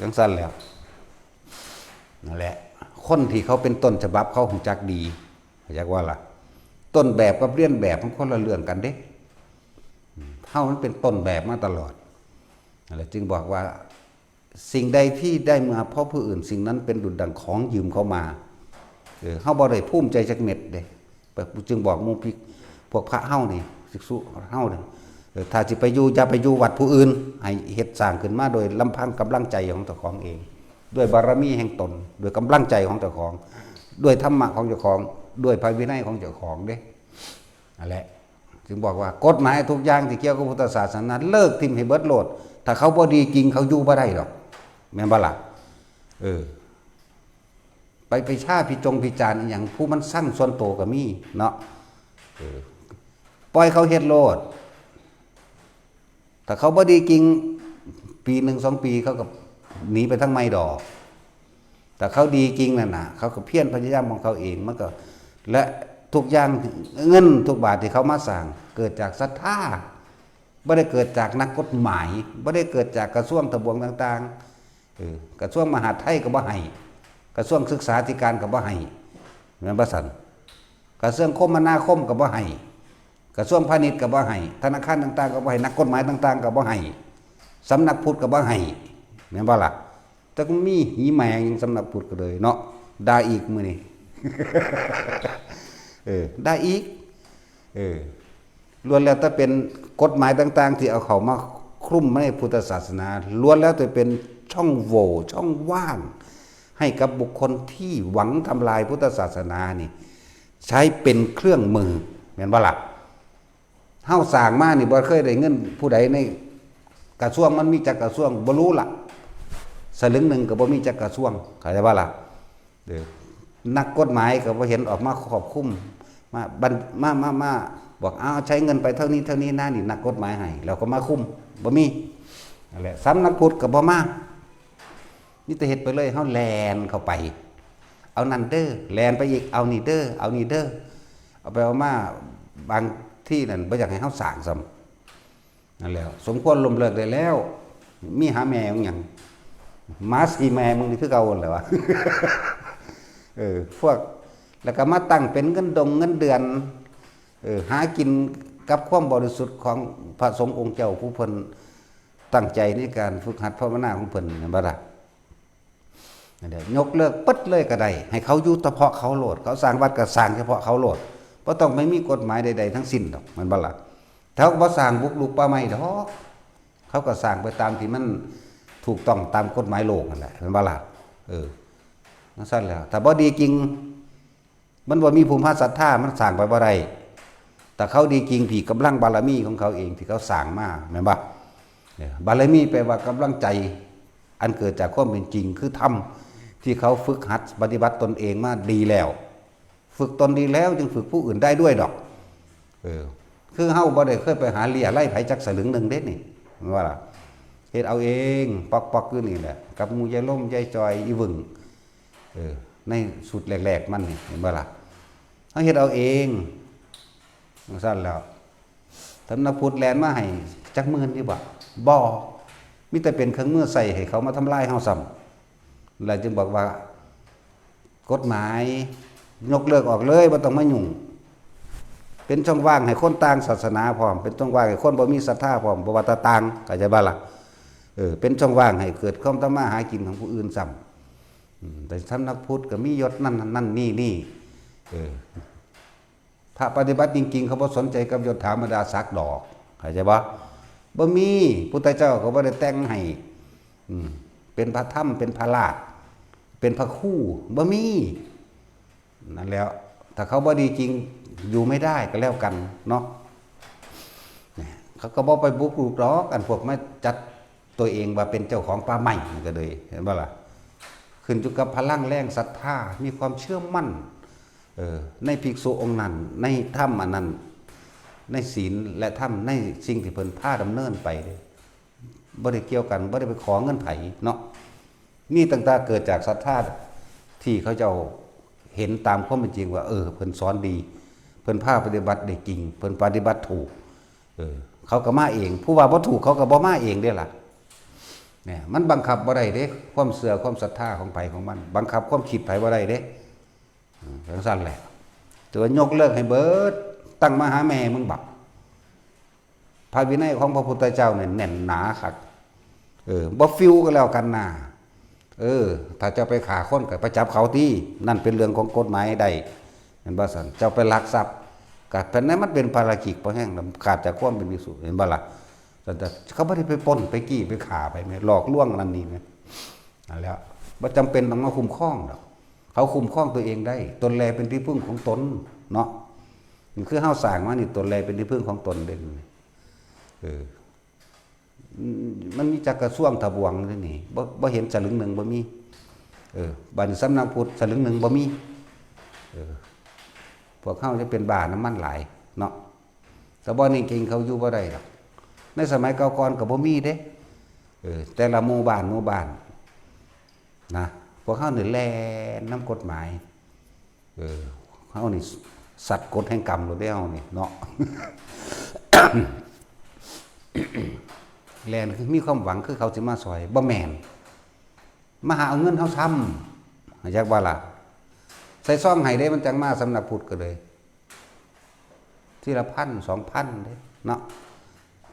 จังซั่นแล้วนั่นแหละคนที่เขาเป็นต้นฉบับเขาฮู้จักดีเข้าใจว่าล่ะต้นแบบกับเลียนแบบมันคนละเรื่องกันเด้เฮามันเป็นต้นแบบมาตลอดนั่นแหละจึงบอกว่าสิ่งใดที่ได้มาเพราะผู้อื่นสิ่งนั้นเป็นดุจดังของยืมเขามาเฮาบ่ได้ภูมิใจจักเม็ดเด้จึงบอกหมู่พวกพระเฮานี่ศึกษุเฮานี่ถ้าสิไปอยู่อย่าไปอยู่วัดผู้อื่นให้เฮ็ดสร้างขึ้นมาโดยลำพังกำลังใจของเจ้าของเองด้วยบารมีแห่งตนด้วยกำลังใจของเจ้าของด้วยธรรมะของเจ้าของด้วยพระวินัยของเจ้าของเด้นั่นแหละจึงบอกว่ากฎหมายทุกอย่างที่เกี่ยวกับพุทธศาสนาเลิกทิ่มให้เบิดโลดถ้าเขาบ่ดีจริงเขาอยู่บ่ได้หรอกแม่นบ่ล่ะไปชาพิจารณ์อย่างผู้มันสร้างส่วนโตก็มีเนาะปล่อยเขาเฮ็ดโลดถ้าเขาบ่ดีจริงปี1 2 ปีเขาก็หนีไปทั้งไม่ดอกแต่เขาดีจริงนั่นน่ะเขาก็เพียรพยายามของเขาเองมันก็และ ทุกอย่างเงินทุกบาทที่เขามาสร้างเกิดจากศรัทธาไม่ได้เกิดจากนักกฎหมายไม่ได้เกิดจากกระทรวงทบวงต่างๆกระทรวงมหาดไทยก็บ่ให้กระทรวงศึกษาธิการก็บ่ให้แม่นบ่ซั่นกระทรวงคมนาคมก็บ่ให้กระทรวงพาณิชย์ก็บ่ให้ธนาคารต่างๆก็บ่ให้นักกฎหมายต่างๆก็บ่ให้สำนักพุทธก็บ่ให้แม่นบ่ล่ะแต่ก็มีหีแมงสำนักพุทธก็เลยเนาะได้อีกมื้อนี้ ได้อีกล้วนแล้วแต่เป็นกฎหมายต่างๆที่เอาเขามาคลุมในพุทธศาสนาล้วนแล้วแต่เป็นช่องโหว่ช่องว่างให้กับบุคคลที่หวังทำลายพุทธศาสนานี่ใช้เป็นเครื่องมือแม่นบ่ล่ะเฮาสร้างมานี่บ่เคยได้เงินผู้ใดในกระทรวงมันมีจักกระทรวงบ่รู้ล่ะสลึงหนึ่งก็บ่มีจักกระทรวงเข้าใจบ่ล่ะนักกฎหมายก็บ่เห็นออกมาครอบคลุมมาบอกเอาใช้เงินไปเท่านี้นะนี่นักกฎหมายให้แล้วก็มาคุมบ่มีนั่นแหละสำนักพุทธก็บ่มานี่แต่เฮ็ดไปเลยเฮาแลนเข้าไปเอานั่นเด้อแลนไปอีกเอานี่เด้อเอานี่เด้อเอาไปเอามาบางที่นั่นบ่อยากให้เฮาสร้างซ้ำนั่นแหละสมควรล้มเลิกได้แล้วมีหาแม่ของหยังมาสีแม่มึงนี่คือเก่าแหละวะ พวกแล้วก็มาตั้งเป็นเงินเดือนหากินกับความบริสุทธิ์ของพระสงฆ์องค์เจ้าผู้เพิ่นตั้งใจในการฝึกหัดภาวนาของเพิ่นนั่นบ่ล่ะนั่นแหละยกเลิกปึ๊ดเลยก็ได้ให้เขาอยู่เฉพาะเขาโลดเขาสร้างวัดก็สร้างเฉพาะเขาโลดบ่ต้องไม่มีกฎหมายใดๆทั้งสิ้นดอกมันบ่ล่ะถ้าเขาบ่สร้างบุกรุกป่าไม้ดอกเขาก็สร้างไปตามที่มันถูกต้องตามกฎหมายโลกนั่นแหละมันบ่ล่ะนั่นซั่นแล้วถ้าบ่ดีจริงมันบ่มีภูมิภาคศรัทธามันสร้างไปบ่ได้แต่เขาดีจริงที่กำลังบารมีของเขาเองที่เขาสร้างมาแม่นบ่บารมีแปลว่ากำลังใจอันเกิดจากความเป็นจริงคือธรรมที่เขาฝึกหัดปฏิบัติตนเองมาดีแล้วฝึกตนดีแล้วจึงฝึกผู้อื่นได้ด้วยดอกคือเฮาบ่ได้เคยไปหาเลี่ยไล่ไผจักสลึงนึงเด้นี่ว่าล่ะเฮ็ดเอาเองปอกๆอยู่นี่แหละกับหมู่ยายล่มยายจอยอีวึงในสุดแรกๆมันนี่เห็นบ่ล่ะเฮาเฮ็ดเอาเองซั่นแล้วสำนักพุทธแลนมาให้จักหมื่นอยู่บ่มีแต่เป็นเครื่องมือใส่ให้เขามาทำลายเฮาซ้ำแล้วจึงบอกว่ากฎหมายยกเลิกออกเลยบ่ต้องมายุ่งเป็นช่องว่างให้คนต่างศาสนาพร้อมเป็นช่องว่างให้คนบ่มีศรัทธาพร้อมบ่ว่าตาต่างเข้าใจบ่ล่ะเป็นช่องว่างให้เกิดความทำมาหากินของผู้อื่นซ้ำแต่สำนักพุทธก็มียศนั่นนี่พระปฏิบัติจริงๆเขาบ่สนใจกับยศถาบรรดาศักดิ์ดอกเข้าใจบ่มีพุทธเจ้าก็บ่ได้แต่งให้เป็นพระธรรมเป็นพระราชเป็นพระคู่บ่มีนั่นแล้วถ้าเขาบ่ดีจริงอยู่ไม่ได้ก็แล้วกันเนาะเขาก็บ่ไปบุกรุกหรอกอันพวกมาจัดตัวเองว่าเป็นเจ้าของป่าไม้ก็เลยเห็นบ่ล่ะขึ้นอยู่กับพลังแรงศรัทธามีความเชื่อมั่นในภิกษุองค์นั้นในธรรมอันนั้นในศีลและธรรมในสิ่งที่เพิ่นพาดำเนินไปบ่ได้เกี่ยวกันบ่ได้ไปขอเงินไผเนาะนี่ต่างๆเกิดจากศรัทธาที่เขาเจ้าเห็นตามความเป็นจริงว่าเพิ่นสอนดีเพิ่นพาปฏิบัติได้จริงเพิ่นปฏิบัติถูกเขาก็มาเองผู้ว่าบ่ถูกเขาก็บ่มาเองเด้ล่ะเนี่ยมันบังคับบ่ได้เด้ความเชื่อความศรัทธาของไผของมันบังคับความคิดไผบ่ได้เด้จังซั่นแหละแต่ว่ายกเลิกให้เบิดตั้งมาหาแม่มึงบักพระวินัยของพระพุทธเจ้าเนี่ยแน่นหนาคักบ่ฟิวก็แล้วกันน่ะถ้าเจ้าไปฆ่าคนก็ไปจับเขาที่นั่นเป็นเรื่องของกฎหมายได้เห็นบ่ซั่นเจ้าไปลักทรัพย์ก็แต่นั้นมันเป็นภารกิจบ่แห้งขาดจากความเป็นวิสุทธิ์เห็นบ่ล่ะแต่เขาบ่ได้ไปปล้นไปกี้ไปฆ่าไปแม่หลอกลวงนั่นนี่แม่นั่นแล้วบ่จำเป็นต้องมาคุ้มครองดอกเขาคุ้มครองตัวเองได้ตนแลเป็นที่พึ่งของตนเนาะนี่คือเฮาสร้างมานี่ตนแลเป็นที่พึ่งของตนเด่นมันมีจักกระทรวงทบวงนี่บ่เห็นสลึงหนึ่งบ่มีบัดนี้สำนักพุทธสลึงหนึ่งบ่มีพวกเขาจะเป็นบ้าน้ำมันหลายเนาะแต่บ่นี่เก่งเขาอยู่บ่ได้หรอกในสมัยเก่าก่อนก็บ่มีเด้แต่ละหมู่บ้านนะพวกเขานี่แลนำกฎหมายเขานี่ สัตว์กฎแห่งกรรมโลดแล้วนี่เนาะ แลนคือมีความหวังคือเขาสิมาซอยบ่แม่นมาหาเอาเงินเฮาทำอยากว่าล่ะใส่ซองให้ได้มันจังมาสำนักพุทธก็เลยทีละ1,000 2,000เด้เนาะ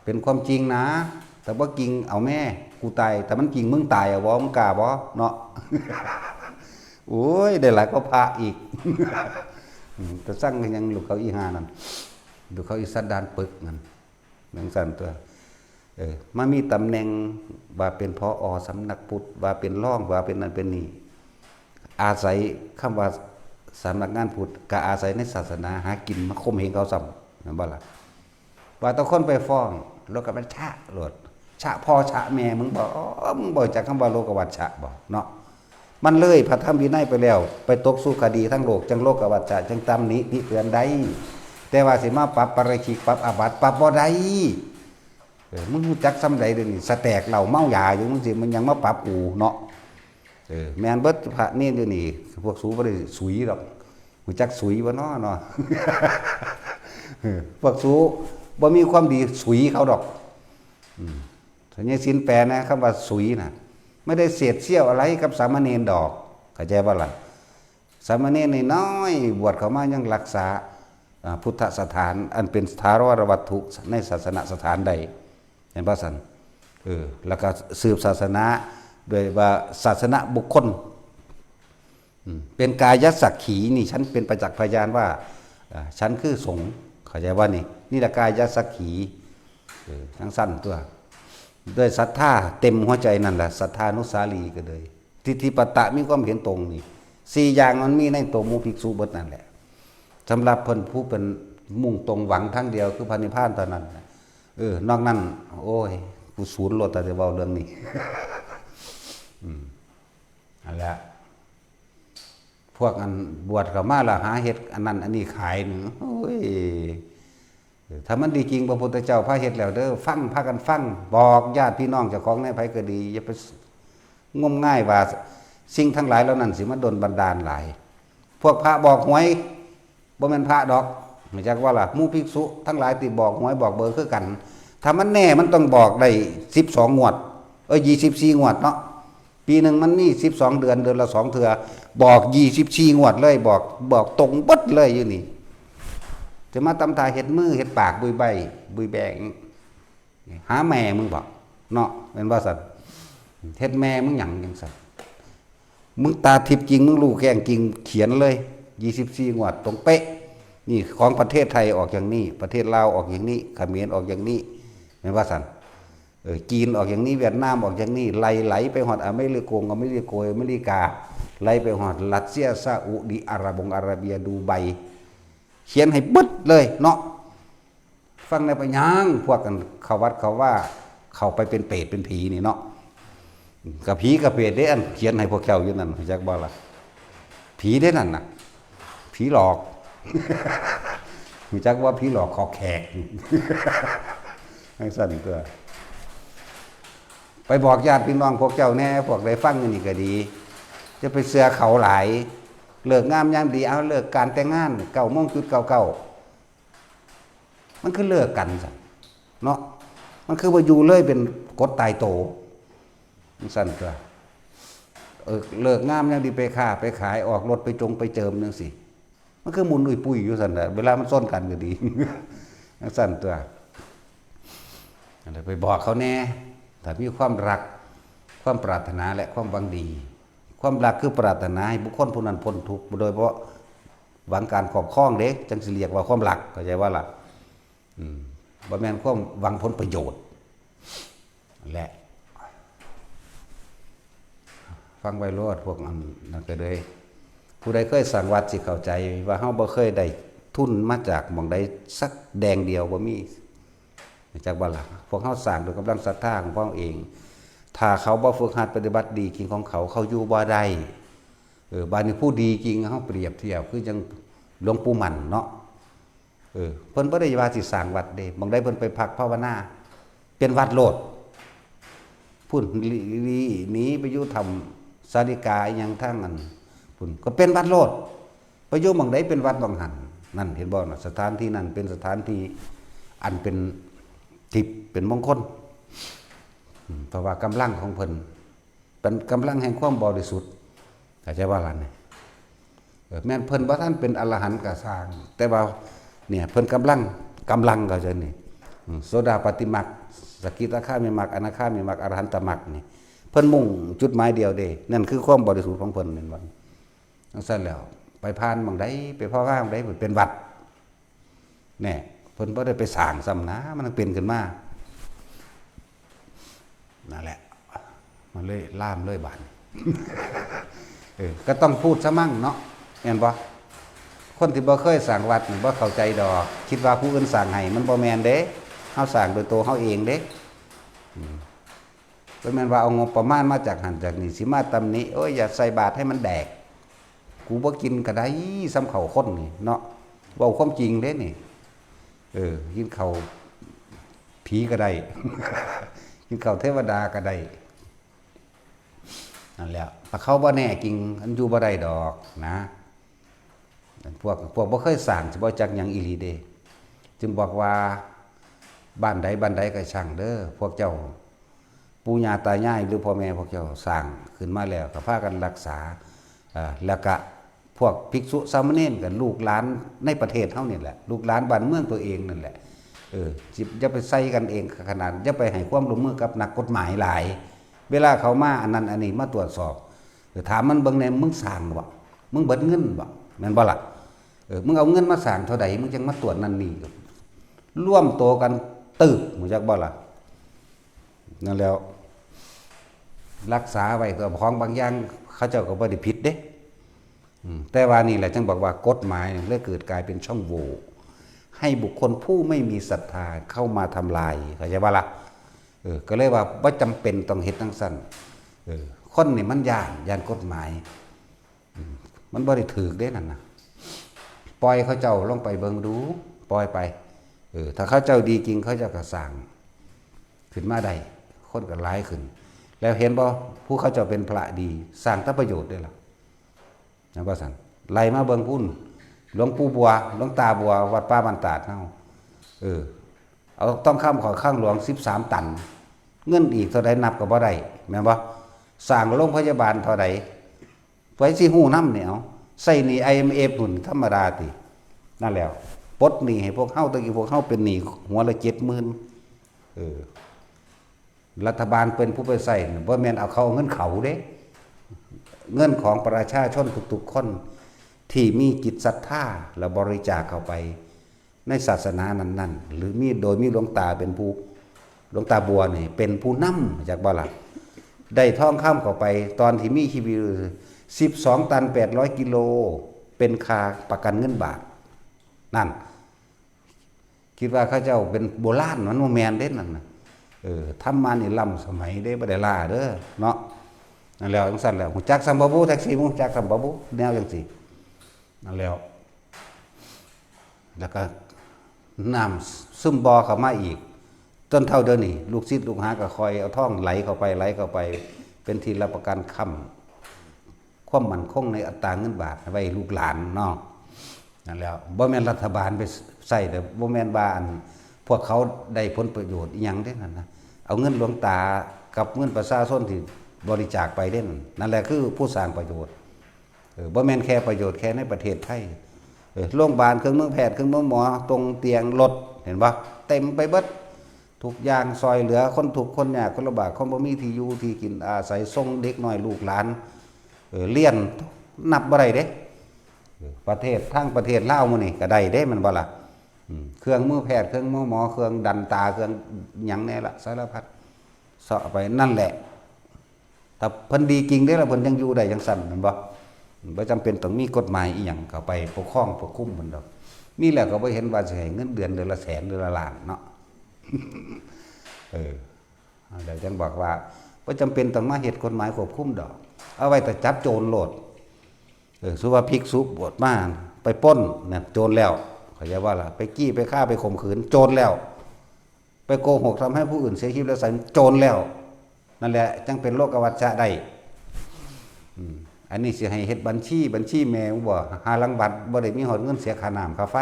เป็นความจริงนะแต่ว่าจริงเอาแม่กูตายแต่มันจริงมึงตายอ่ะบ่มึงกล้าบ่เนาะ โอ้ยได้หลายก็พระอีก แต่สร้างยังลูกเขาอีหานั่นลูกเขาอีสันดานปึกนั่นเหมือนสั่นตัวมามีตำแหน่งว่าเป็นผอ.สำนักพุทธว่าเป็นรองว่าเป็นนั่นเป็นนี่อาศัยคำว่าสำนักงานพุทธก็อาศัยในศาสนาหากินมาข่มเหงเขาซ้ำนั่นบ่ล่ะว่าตะคนไปฟ้องโลกวัฏชะโลดชะพ่อชะแม่มึงบ่จากคำว่าโลกวัฏชะบ่เนาะมันเลยพระธรรมวินัยไปแล้วไปตกสู่คดีทั้งโลกจังโลกวัฏชะจังตำหนิติเตือนได้แต่ว่าสิมาปรับปราชิกปรับอาบัติปรับบ่ได้มึงรู้จักซ้ำใดเดี๋ยวนี้สแตกเหล้าเมายาอยู่มึงสิมันยังมาปรับกูเนาะแม่นเบิดพระนี่เดี๋ยวนี้พวกสูบ่ได้สุยหรอกรู้จักสุยบ่เนาะเนาะ พวกสูบ่มีความดีสุยเขาดอกถ้าเนี่ยศีลแปดนะคำว่าสุยน่ะไม่ได้เสียดเสี้ยวอะไรกับสามเณรดอกเข้าใจบ่ล่ะสามเณรน้อยบวชเข้ามายังรักษาพุทธสถานอันเป็นถาวรวัตถุในศาสนสถานใดเห็นป่ะสันแล้วก็สืบศาสนาโดยว่าศาสนาบุคคลเป็นกายสักขีนี่ฉันเป็นประจักษ์พยานว่าฉันคือสงฆ์เข้าใจว่านี่แหละกายสักขีทั้งสั้นตัวด้วยศรัทธาเต็มหัวใจนั่นแหละศรัทธานุสาลีก็เลยทิฏฐิปตะมีความเห็นตรงนี่4อย่างมันมีในตัวมูภิกษุเบิดนั่นแหละสำหรับเพิ่นผู้เป็นมุ่งตรงหวังทั้งเดียวคือพระนิพพานเท่านั้นนอกนั้นโอ้ยกูศูนย์โลดแต่จะเว้าเรื่องนี้ นั่นแหละพวกอันบวชเข้ามาแล้วหาเฮ็ดอันนั้นอันนี้ขายนึงโอ้ยถ้ามันดีจริงพระพุทธเจ้าพาเฮ็ดแล้วเด้อฟังพากันฟังบอกญาติพี่น้องเจ้าของในไผก็ดีอย่าไปงมง่ายว่าสิ่งทั้งหลายเหล่านั้นสิมาดลบันดาลหลายพวกพระบอกหวยบ่แม่นพระดอกไม่จักว่าล่ะหมู่ภิกษุทั้งหลายที่บอกหวยบอกเบอร์คือกันถ้ามันแน่มันต้องบอกได้12งวด24งวดเนาะปีหนึ่งมันนี่12เดือนเดือนละ2เทื่อบอก24งวดเลยบอกตรงเบิดเลยอยู่นี่จะมาตำตาเฮ็ดมือเฮ็ดปากบุยใบบุยแบงหาแม่มึงบอกเนาะเป็นว่าสัตว์เฮ็ดแม่มึงหยังจังสัตว์มึงตาทิพย์จริงมึงรู้แกงจริงเขียนเลย24งวดตรงเป๊ะนี่ของประเทศไทยออกอย่างนี้ประเทศลาวออกอย่างนี้เขมรออกอย่างนี้เป็นว่าสัตว์จีนออกอย่างนี้เวียดนามออกอย่างนี้ไหลไปหอดอเมริกงอเมริกอเมริกาไหลไปหอดรัสเซียซาอุดิอาระเบียดูไบเขียนให้บึดเลยเนาะฟังในปัญญางพวกกันเขาวัดเขาว่าเขาไปเป็นเปรตเป็นผีนี่เนาะกับผีกับเปรตได้อันเขียนให้พวกแกอยู่นั่นจักบ่ล่ะผีได้นั่นน่ะผีหลอกรู้จักว่าผีหลอกขอแขกให้สั่นตัวไปบอกญาติพี่น้องพวกเจ้าแน่พวกได้ฟังนี่ก็ดีจะไปเสือเขาหลายเลิกงามยามดีเอาเลิกการแต่งงาน9 โมงจุด 99มันคือเลิกกันซะเนาะมันคือว่าอยู่เลยเป็นกฎตายโตมันสั่นตัวเลิกงามยามดีไปค้าไปขายออกรถไปจงไปเจิมจังซี่มันคือมุนอุ้ยปุ้ยอยู่สั่นน่ะเวลามันซ่อนกันก็ดีมันสั่นตัวอะไรไปบอกเขาแน่ถ้ามีความรักความปรารถนาและความหวังดีความรักคือปรารถนาให้บุคคลผู้นั้นพ้นทุกข์โดยเพราะหวังการครอบครองเด็กจังสิเรียกว่าความรักเข้าใจว่าล่ะบ่แม่นความหวังผลประโยชน์และฟังไว้รอดพวกนั้นก็เลยผู้ใดเคยสั่งวัดสิเข้าใจว่าเฮาบ่เคยได้ทุนมาจากหม่องใดสักแดงเดียวบ่มีจากบ่ล่ะพวกเฮาสร้างด้วยกำลังศรัทธาของพวกเองถ้าเขาบ่ฝึกหัดปฏิบัติดีจริงของเขาอยู่บ่ได้บาดนี้ผู้ดีจริงเฮาเปรียบเทียบคือจังหลวงปู่มั่นเนาะเพิ่นบ่ได้ว่าสิสร้างวัดเด้บางได้เพิ่นไปพักภาวนาเป็นวัดโลดพุ่นหนีไปอยู่ทำสาริกาอีหยังทางนั้นพุ่นก็เป็นวัดโลดไปอยู่บางใดเป็นวัดบางหัน นั่นเห็นบ่นะสถานที่นั่นเป็นสถานที่อันเป็นทิพย์เป็นมงคลเพราะว่ากำลังของเพิ่นเป็นกำลังแห่งความบริสุทธิ์เข้าใจว่าล่ะเนี่ยแม่นเพิ่นบ่ทันเป็นอรหันต์ก็สร้างแต่ว่าเนี่ยเพิ่นกำลังก็จะนี่โสดาปฏิมรรคสกิทาคามิมรรคอนาคามิมรรคอรหันตมรรคนี่เพิ่นมุ่งจุดหมายเดียวเด้นั่นคือความบริสุทธิ์ของเพิ่นนั่นว่าจังซั่นแล้วไปผ่านหม่องใดไปพ่อว่าหม่องใดเพิ่นเป็นวัดแน่เพิ่นบ่ได้ไปสร้างซ้ำนะมันเป็นขึ้นมานั่นแหละมันเลยล่ามเลยบาด ก็ต้องพูดซะมั่งเนาะแม่นบ่คนที่บ่เคยสร้างวัดนี่บ่เข้าใจดอกคิดว่าผู้อื่นสร้างให้มันบ่แม่นเด้เฮาสร้างโดยตัวเฮาเองเด้บ่แม่นว่าเอางบประมาณมาจากหั่นจากนี่สิมาตำหนิโอ้ยอย่าใส่บาตรให้มันแดกกูบ่กินก็ได้ซ้ำข้าวคนนี่เนาะเว้าความจริงเด้นี่กินข้าวผีก็ได้ กินข้าวเทวดาก็ได้นั่นแหละถ้าเขาบ่แน่จริงอันอยู่บ่ได้ดอกนะพวกบ่เคยสร้างสิบ่จักหยังอีหลีเด้จึงบอกว่าบ้านใดก็ช่างเด้อพวกเจ้าปู่ย่าตายายหรือพ่อแม่พวกเจ้าสร้างขึ้นมาแล้วก็พากันรักษาแล้วก็พวกภิกษุสามเณรกันลูกหลานในประเทศเฮานี่แหละลูกหลานบ้านเมืองตัวเองนั่นแหละอย่าไปใส่กันเองขนาดอย่าไปให้ความร่วมมือกับนักกฎหมายหลายเวลาเขามาอันนั้นอันนี้มาตรวจสอบถามมันเบิ่งแน่มึงสร้างบ่มึงเบิดเงินบ่แม่นบ่ล่ะมึงเอาเงินมาสร้างเท่าใดมึงจังมาตรวจนั่นนี่ร่วมโตกันตึกรู้จักบ่ล่ะนั่นแล้วรักษาไว้ก็ของบางอย่างเขาเจ้าก็บ่ได้ผิดเด้แต่ว่านี่แหละจึงบอกว่ากฎหมายเลยเกิดกลายเป็นช่องโหว่ให้บุคคลผู้ไม่มีศรัทธาเข้ามาทำลายเข้าใจบ่ล่ะก็เลยว่าบ่จำเป็นต้องเฮ็ดจังซั่นคนนี่มันย่านกฎหมายมันบ่ได้ถูกเด้นั่นน่ะปล่อยเขาเจ้าลงไปเบิ่งดูปล่อยไปถ้าเขาเจ้าดีจริงเขาเจ้าก็สร้างขึ้นมาได้คนก็หลายขึ้นแล้วเห็นบ่ผู้เขาเจ้าเป็นพระดีสร้างแต่ประโยชน์ได้ล่ะนะว่าซั่นไล่มาเบิ่งพุ่นหลวงปู่บัวหลวงตาบัววัดป่าบ้านตาดเฮาเอาต้องข้ามขอข้างหลวง13ตันเงินอีกเท่าใดนับก็บ่ได้แม่นบ่สร้างโรงพยาบาลเท่าใดไว้สิฮู้นำเนี่ยเอาใส่หนี้ IMF พุ่นธรรมดาตินั่นแล้วปลดหนี้ให้พวกเฮาตะกี้พวกเฮาเป็นหนี้หัวละ 70,000รัฐบาลเป็นผู้ไปใส่บ่แม่นเอาเงินเขาเด้เงินของประชาชนทุกๆคนที่มีจิตศรัทธาและบริจาคเข้าไปในศาสนานั้นๆหรือโดยมีหลวงตาเป็นผู้หลวงตาบัวนี่เป็นผู้นำจากบ่ล่ะได้ทองคำเข้าไปตอนที่มีชีวิต12ตัน800กิโลเป็นค่าประกันเงินบาทนั่นคิดว่าเขาเจ้าเป็นโบราณมันบ่แม่นเด้นั่นน่ะทำมานี่ล้ำสมัยเด้บ่ได้ล่าเด้อเนาะนั่นแล้วจังซั่นแล้วฮู้จักสัมบบูแท็กซี่ฮู้จักสัมบบูแนวจังซี่นั่นแล้วก็น้ำซึมบ่อเข้ามาอีกต้นเท่าเดินนี่ลูกศิษย์ลูกหาก็คอยเอาท่องไหลเข้าไปเป็นที่รับประกันค้ำความมั่นคงในอัตราเงินบาทไว้ลูกหลานเนาะนั่นแล้วบ่แม่นรัฐบาลไปใส่แต่บ่แม่นว่าอันพวกเขาได้ผลประโยชน์อีหยังเด้นั่นนะเอาเงินหลวงตากับเงินประชาชนที่บริจาคไปเด้นั่นแหละคือผู้สร้างประโยชน์บ่แม่นแค่ประโยชน์แค่ในประเทศไทยโรงพยาบาลเครื่องมือแพทย์เครื่องมือหมอตรงเตียงรถเห็นบ่เต็มไปเบิดทุกอย่างซอยเหลือคนทุกคนยากคนลำบากคนบ่มีที่อยู่ที่กินอาศัยส่งเด็กน้อยลูกหลานเรียนนับบ่ได้เด้ประเทศทั้งประเทศลาวมื้อนี้ก็ได้เด้มันบ่ล่ะเครื่องมือแพทย์เครื่องมือหมอเครื่องดันตาเครื่องหยังแน่ละสารพัดเสาะไปนั่นแหละถ้าเพิ่นดีจริงเด้ล่ะเพิ่นยังอยู่ได้จังซั่นแม่นบ่จำเป็นต้องมีกฎหมายอีหยังเข้าไปปกครองปกคุมมันดอกมีแล้วก็บ่เห็นว่าสิให้เงินเดือนเดือนละแสนเดือนละล้านเนาะเดี๋ยวจังบอกว่าบ่จำเป็นต้องมาเฮ็ดกฎหมายควบคุมดอกเอาไว้แต่จับโจรโลดสุว่าภิกษุบวชมาไปปล้นเนี่ยโจรแล้วเข้าใจว่าล่ะไปกี้ไปฆ่าไปข่มขืนโจรแล้วไปโกหกทำให้ผู้อื่นเสียชีวิตและโจรแล้วนั่นแหละจังเป็นโลกวัฏฏะได้ อันนี้สิให้เฮ็ดบัญชีแม่บ่หาหลังบัตรบ่ได้มีหอดเงินเสียค่าน้ำค่าไฟ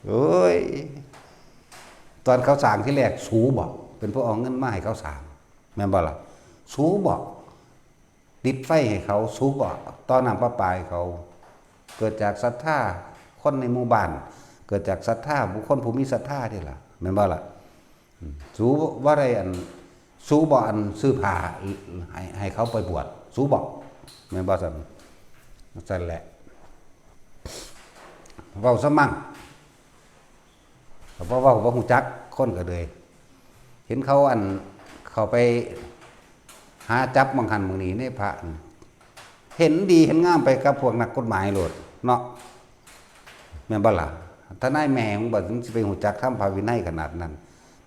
โอ้ยตอนเขาสร้างที่แรกสูบ่เป็นผู้เอาเงินมาให้เขาสร้างแม่นบ่ล่ะสูบ่ติดไฟให้เขาสูบ่ต่อน้ำประปาให้เขาเกิดจากศรัทธาคนในหมู่บ้านเกิดจากศรัทธาบุคคลผู้มีศรัทธานี่ล่ะแม่นบ่ล่ะสูบ่ได้อันสูบ่อันซื้อผ้าให้เขาไปบวชสูบ่แม่นบ่ซั่นแหละเว้าซะมั่งเพราะว่าหูจักคนก็เลยเห็นเขาเขาไปหาจับบางหันบางนี้ในพระเห็นดีเห็นงามไปกับพวกนักกฎหมายโลดเนาะแม่นบ่ล่ะถ้านายแม่มึงบ่ถึงสิไปหูจักทำภาวินัยขนาดนั้น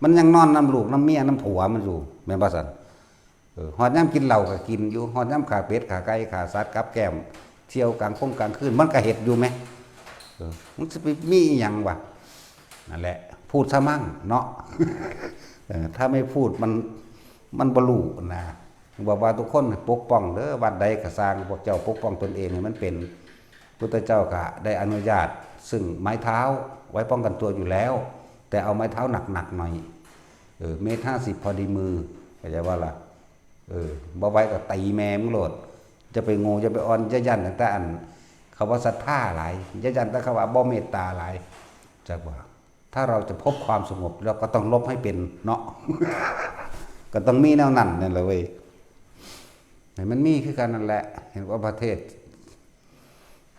มันยังนอนน้ำลูกน้ำเมียน้ำผัวมันอยู่แม่นบ่ซั่นฮอดยามกินเหล้าก็กินอยู่ฮอดยามขาเป็ดขาไก่ขาสัตว์กับแก้มเที่ยวกลางค่ำกลางคืนมันก็เฮ็ดอยู่มั้ยมันสิไปมีอีหยังวะนั่นแหละพูดซะมั่งเนาะ ถ้าไม่พูดมันบลูนะบอกว่าทุกคนปกป้องเด้อวัดใดก็สร้างพวกเจ้าปกป้องตนเองให้มันเป็นพุทธเจ้าก็ได้อนุญาตซึ่งไม้เท้าไว้ป้องกันตัวอยู่แล้วแต่เอาไม้เท้าหนักๆหน่อยเมตร50พอดีมือเข้าใจว่าล่ะบ่ไว้ก็ตีแม่มึงโลดจะไปโง่จะไปอ่อนจะยันแต่อันเขาว่าศรัทธาหลายจะยันแต่เขาว่าบ่เมตตาหลายจักว่าถ้าเราจะพบความสงบเราก็ต้องลบให้เป็นเนาะ ก็ต้องมีแนวนั้นนั่นแหละเว้ยมันมีคือกันนั่นแหละเห็นว่าประเทศ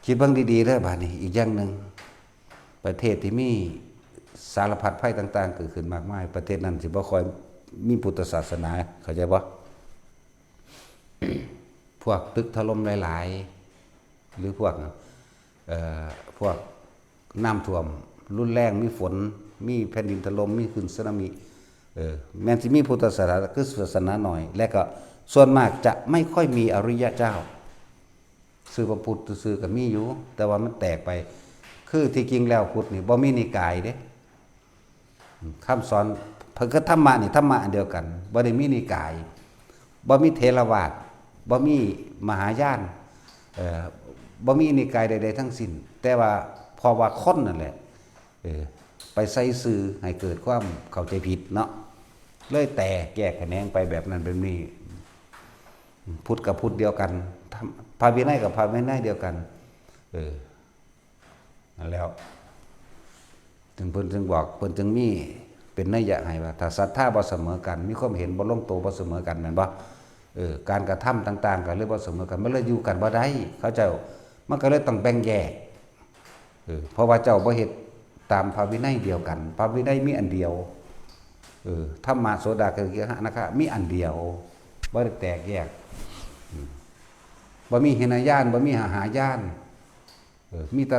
คิดบ้างดีๆเด้อบาดนี้อีกอย่างนึงประเทศที่มีสารพัดภัยต่างๆเกิดขึ้นมากมายประเทศนั้นสิบ่ค่อยมีพุทธศาสนาเข้าใจบ่ พวกตึกถล่มหลายๆหรือพวกน้ำท่วมรุนแรงมีฝนมีแผ่นดินถล่มมีขึ้นสึนามิแม้นสิมีพุทธศาสนาคือศาสนาหน่อยและก็ส่วนมากจะไม่ค่อยมีอริยะเจ้าซื่อพระพุทธซื่อก็มีอยู่แต่ว่ามันแตกไปคือที่จริงแล้วพุทธนี่บ่มีนิกายเด้คำสอนเพิ่นก็ธรรมะนี่ธรรมะอันเดียวกันบ่ได้มีนิกายบ่มีเถรวาทบ่มีมหายานบ่มีนิกายใดๆทั้งสิ้นแต่ว่าพอว่าคนนั่นแหละไปใส่สื่อให้เกิดความเข้าใจผิดเนาะเลยแต่แยกแขนงไปแบบนั้นเป็นนี้พุทธกับพุทธเดียวกันพระวินัยกับพระวินัยเดียวกันนั่นแล้วถึงเพิ่นจึงบอกเพิ่นจึงมีเป็นนัยยะให้ว่าถ้าศรัทธาบ่เสมอกันมีความเห็นบ่ลงตัวบ่เสมอกันแม่นบ่การกระทำต่างๆก็เลยบ่เสมอกันมันเลยอยู่กันบ่ได้เขาเจ้ามันก็เลยต้องแบ่งแยกเพราะว่าเจ้าบ่เฮ็ดตามพระวินัยเดียวกันพระวินัยมีอันเดียวธรรมะโสดาเกิกิหะนะคะมีอันเดียวบ่ได้แตกแยกบ่มีหินญาณบ่มีหาญาณมีแต่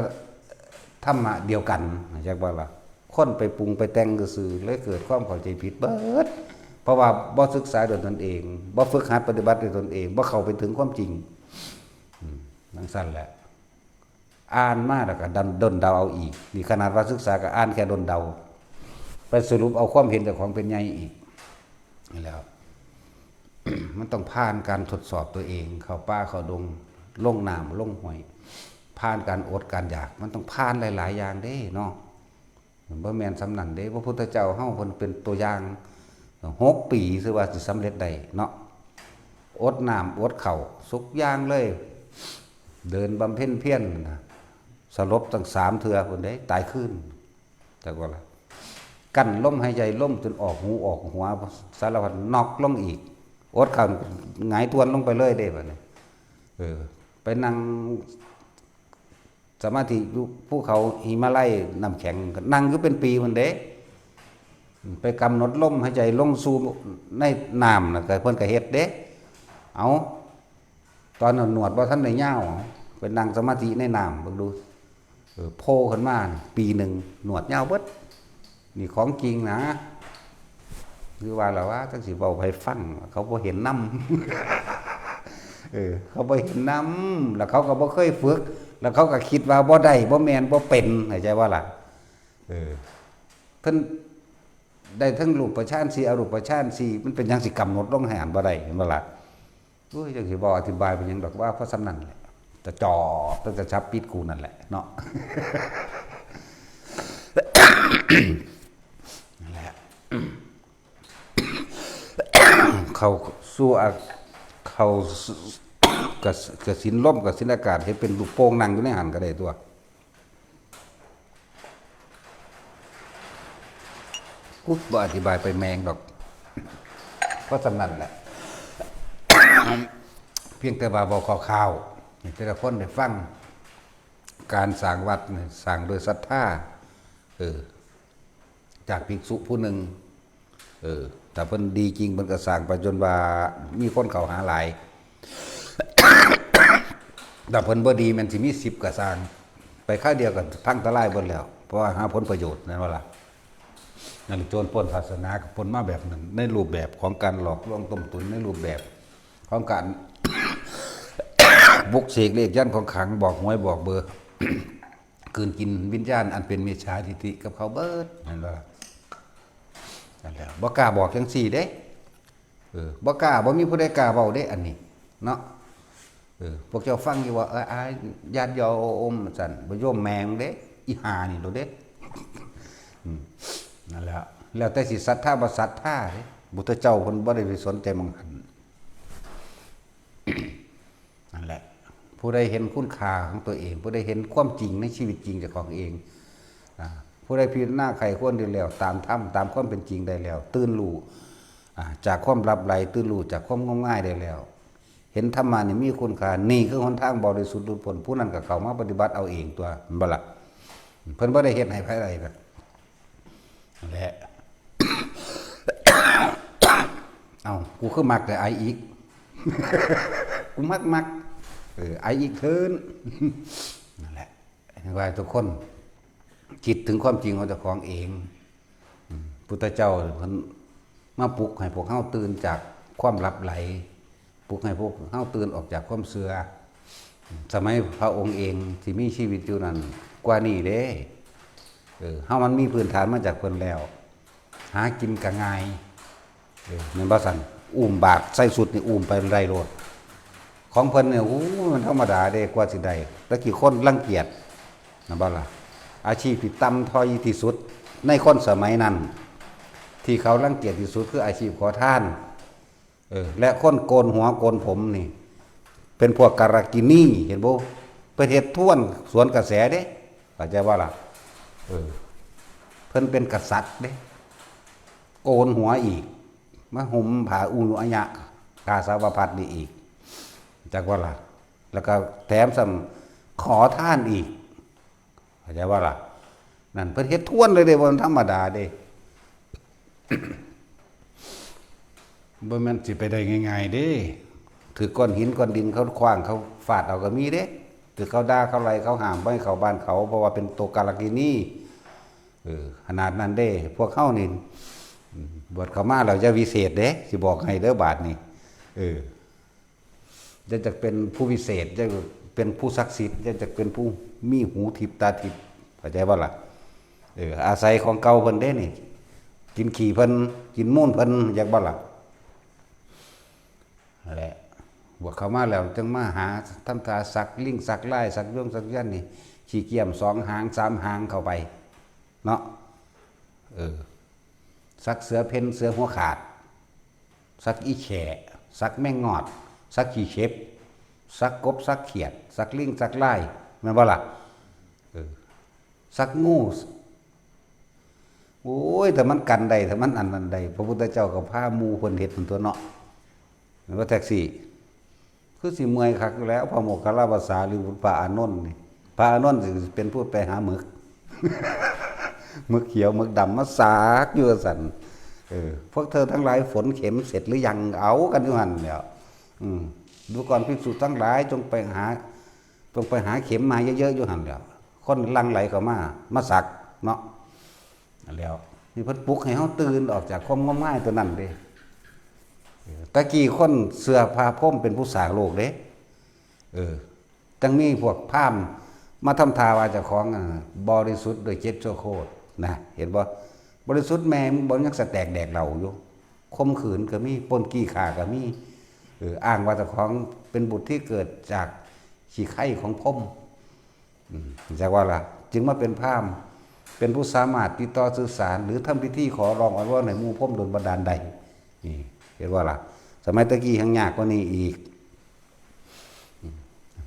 ธรรมะเดียวกันจักว่าล่ะคนไปปรุงไปแต่งซื่อเลยเกิดความเข้าใจผิดเบิดเพราะว่าบ่ศึกษาด้วยตนเองบ่ฝึกหัดปฏิบัติด้วยตนเองบ่เข้าไปถึงความจริงนั่นสั่นแหละอ่านมาแล้วก็ดนเดาเอาอีกนี่ขนาดว่าศึกษาก็อ่านแค่ดนเดาไปสรุปเอาความเห็นจากของเป็นใหญ่อีกนี่แล้ว มันต้องผ่านการทดสอบตัวเองเข้าป่าเข้าดงลงน้ำลงห้วยผ่านการอดการอยากมันต้องผ่านหลายๆอย่างเด้เนาะบ่แม่นสำนันเด้พระพุทธเจ้าเฮาเพิ่นเป็นตัวอย่าง6 ปีซื่อว่าสิสำเร็จได้เนาะอดน้ำอดข้าวสุกอย่างเลยเดินบำเพ็ญเพียรสลบตั้ง3เทื่อพุ่นเด้ตายคืนจักว่าล่ะกั้นลมหายใจลมจนออกหูออกหัวสารพัดนอกลงอีกอดข้าวหงายทวนลงไปเลยเด้บัดนี้ไปนั่งสมาธิอยู่ภูเขาหิมาลัยน้ำแข็งนั่งอยู่เป็นปีพุ่นเด้ไปกำหนดลมหายใจลงสู่ในน้ำน่ะก็เพิ่นก็เฮ็ดเด้เอาตอนหนวดบ่ทันได้ยาวไปนั่งสมาธิในน้ำเบิ่งดูโผล่ขึ้นมาปีหนึ่งหนวดยาวเบิดนี่ของจริงนะคือว่าแล้วว่าจังสิเว้าให้ฟังเขาบ่เห็นนำเขาบ่เห็นนำแล้วเขาก็บ่เคยฝึกแล้วเขาก็คิดว่าบ่ได้บ่แม่นบ่เป็นเข้าใจว่าล่ะเพิ่นได้ทั้งรูปฌาน4อรูปฌาน4มันเป็นจังสิกำหนดลงให้อ่านบ่ได้เห็นบ่ล่ะ โอ้ยจังสิบอกอธิบายเป็นหยังดอกว่าเพราะสำนั่นแหละจะจ่อต้องจะชับปิดกูนั่นแหละเนาะ นั่นแหละ เขาสู้เขากับสินล่มกับสินอากาศให้เป็นลูกโป่งนั่งอยู่ในหันก็ได้ตัวกูบ่อธิบายไปแมงดอกเพราะสำนั่นแหละ เพียงแต่ว่าบอกข่าวๆแต่ละคนได้ฟังการสร้างวัดเนี่ยสร้างโดยศรัทธาจากภิกษุผู้หนึ่งแต่เพิ่นดีจริงเพิ่นก็สร้างไปจนว่ามีคนเข้าหาหลาย แต่เพิ่นบ่ดีมันสิมี10ก็สร้างไปค่าเดียวก็พังทลายเบิดแล้วเพราะว่าหาผลประโยชน์นั่นว่าล่ะนั่นโจรปล้นศาสนาก็ปล้นมาแบบนั้นในรูปแบบของการหลอกลวงต้มตุ๋นในรูปแบบของการ บุกเสกเลขยันของขังบอกหวยบอกเบอร์ คืนกินวิญญาณอันเป็นมิจฉาทิฏฐิกับเขาเบิดนั่นว่านั่นแหละบ่กล้าบอกจังซี่เด้บ่กล้าบ่มีผู้ใดกล้าเว้าเด้อันนี้เนาะพวกเจ้าฟังอยู่ว่าญาติโยมสั่นบ่โยมแมงเด้อีหานี่โดเด้นั่นแหละแล้วแต่สิศรัทธาบ่ศรัทธาเด้พุทธเจ้าเพิ่นบ่ได้ไปสนใจมังหัน นั่นแหละผู้ใดเห็นคุณค่าของตัวเองผู้ใดเห็นความจริงในชีวิตจริงของเองผู้ใดพิจารณาไขควรได้แล้วตามธรรมตามความเป็นจริงได้แล้วตื่นรู้จากความลับไหลตื่นรู้จากความงมง่ายได้แล้วเห็นธรรมะนี่มีคุณค่านี่คือหนทางบริสุทธิ์หลุดพ้นผู้นั้นก็เข้ามาปฏิบัติเอาเองตัวบ่ล่ะเพิ่นบ่ได้เฮ็ดให้ไผใดแบบนั่นแหละ เอากูคือมักแต่ไออีก กูมักไออีกเทิน นั่นแหละว่าทุกคนคิดถึงความจริงของเจ้าของเองพุทธเจ้าเพิ่นมาปลุกให้พวกเฮาตื่นจากความหลับไหลปลุกให้พวกเฮาตื่นออกจากความเสื่อสมัยพระองค์เองที่มีชีวิตอยู่นั้นกว่านี้เด้เฮามันมีพื้นฐานมาจากเพิ่นแล้วหากินก็ง่ายแม่นบ่ซั่นอุ้มบากใส่สุดนี่อุ้มไปไรโลดของเพิ่นเนี่ยโอ้มันธรรมดาเด้กว่าสิได้ตะกี้คนรังเกียจนะบ่ล่ะอาชีพที่ต่ำถอยที่สุดในคนสมัยนั้นที่เขารังเกียจที่สุดคืออาชีพขอทานและคนโกนหัวโกนผมนี่เป็นพวกการากินีเห็นบ่ประเทศท่วนสวนกระแสเด้เข้าใจบ่ล่ะเพิ่นเป็นกษัตริย์เด้โกนหัวอีกมาห่มผ้าอุลุอะยะกาสาวพัดนี่อีกจักว่าล่ะแล้วก็แถมซ้ำขอทานอีกเข้าใจว่าล่ะนั่นเพิ่นเฮ็ดท่วนเลยเด้บ่ธรรมดาเด้ บ่แม่นสิไปได้ง่ายๆเด้ถือก้อนหินก้อนดินเขาขว้างเขาฟาดเอาก็มีเด้ถือเขาด่าเขาไล่เขาห้ามบ่ให้เข้าบ้านเขาเพราะว่าเป็นโตกาลกินีขนาดนั้นเด้พวกเฮานี่บวชเข้ามาแล้วจะวิเศษเด้สิบอกให้เด้อบาดนี้จะเป็นผู้วิเศษจะเป็นผู้ศักดิ์สิทธิ์จะเป็นผู้มีหูทิพตาทิพเข้าใจบ่ล่ะอาศัยของเก่าเพิ่นเด้นี่กินขี้เพิ่นกินมูลเพิ่นอยากบ่ล่ะนั่นแหละบวชเข้ามาแล้วจึงมาหาทำตาสักลิงสักลายสักย่งสักยันนี่ขี้เกียม2หาง3หางเข้าไปเนาะสักเสือเพ่นเสือหัวขาดสักอีแฉะสักแมงงอดสักขี้เข็บสักกบสักเขียดสักลิงสักไล่แม่นบ่ล่ะสักงูโอ้ยแต่มันกันใดแต่มันอันนั้นใดพระพุทธเจ้ากับพาหมู่เพิ่นเฮ็ดเป็นตัวเนาะหรือว่าแท็กซี่คือสิเมื่อยคักอยู่แล้วพระโมคคัลลาภาษาหรือพระอานนท์นี่พระอานนท์สิเป็นผู้ไปหาหมึก หมึกเขียวหมึกดำมาสากอยู่สั่นพวกเธอทั้งหลายฝนเข็มเสร็จหรือยังเอากันอยู่หั่นแล้วดูก่อนภิกษุทั้งหลายจงไปหาเข็มมาเยอะๆอยู่หั่นแล้วคนลังไหลเข้ามาสักเนาะแล้วนี่เพิ่นปลุกให้เฮาตื่นออกจากความงมงายตัวนั้นเด้ตะกี้คนเสื้อผ้าพรมเป็นผู้สร้างโลกเด้จังมีพวกพราหมณ์มาทำทาว่าเจ้าของบริสุทธิ์โดยเจ็ดชั่วโคตรนะเห็นบ่บริสุทธิ์แม่มึงบ่ยังสแตกแดกเหล่าอยู่ข่มขืนก็มีปล้นกี้ฆ่าก็มี อ้างว่าเจ้าของเป็นบุตรที่เกิดจากขี้ไข่ของพรหมจากว่าล่ะจึงมาเป็นพราหมณ์เป็นผู้สามารถติดต่อสื่อสารหรือทำพิธีขอร้องอ้อนวอนให้หมู่พรหมโดนบันดาลใดนี่เห็นว่าล่ะสมัยตะกี้ยังยากกว่านี้อีก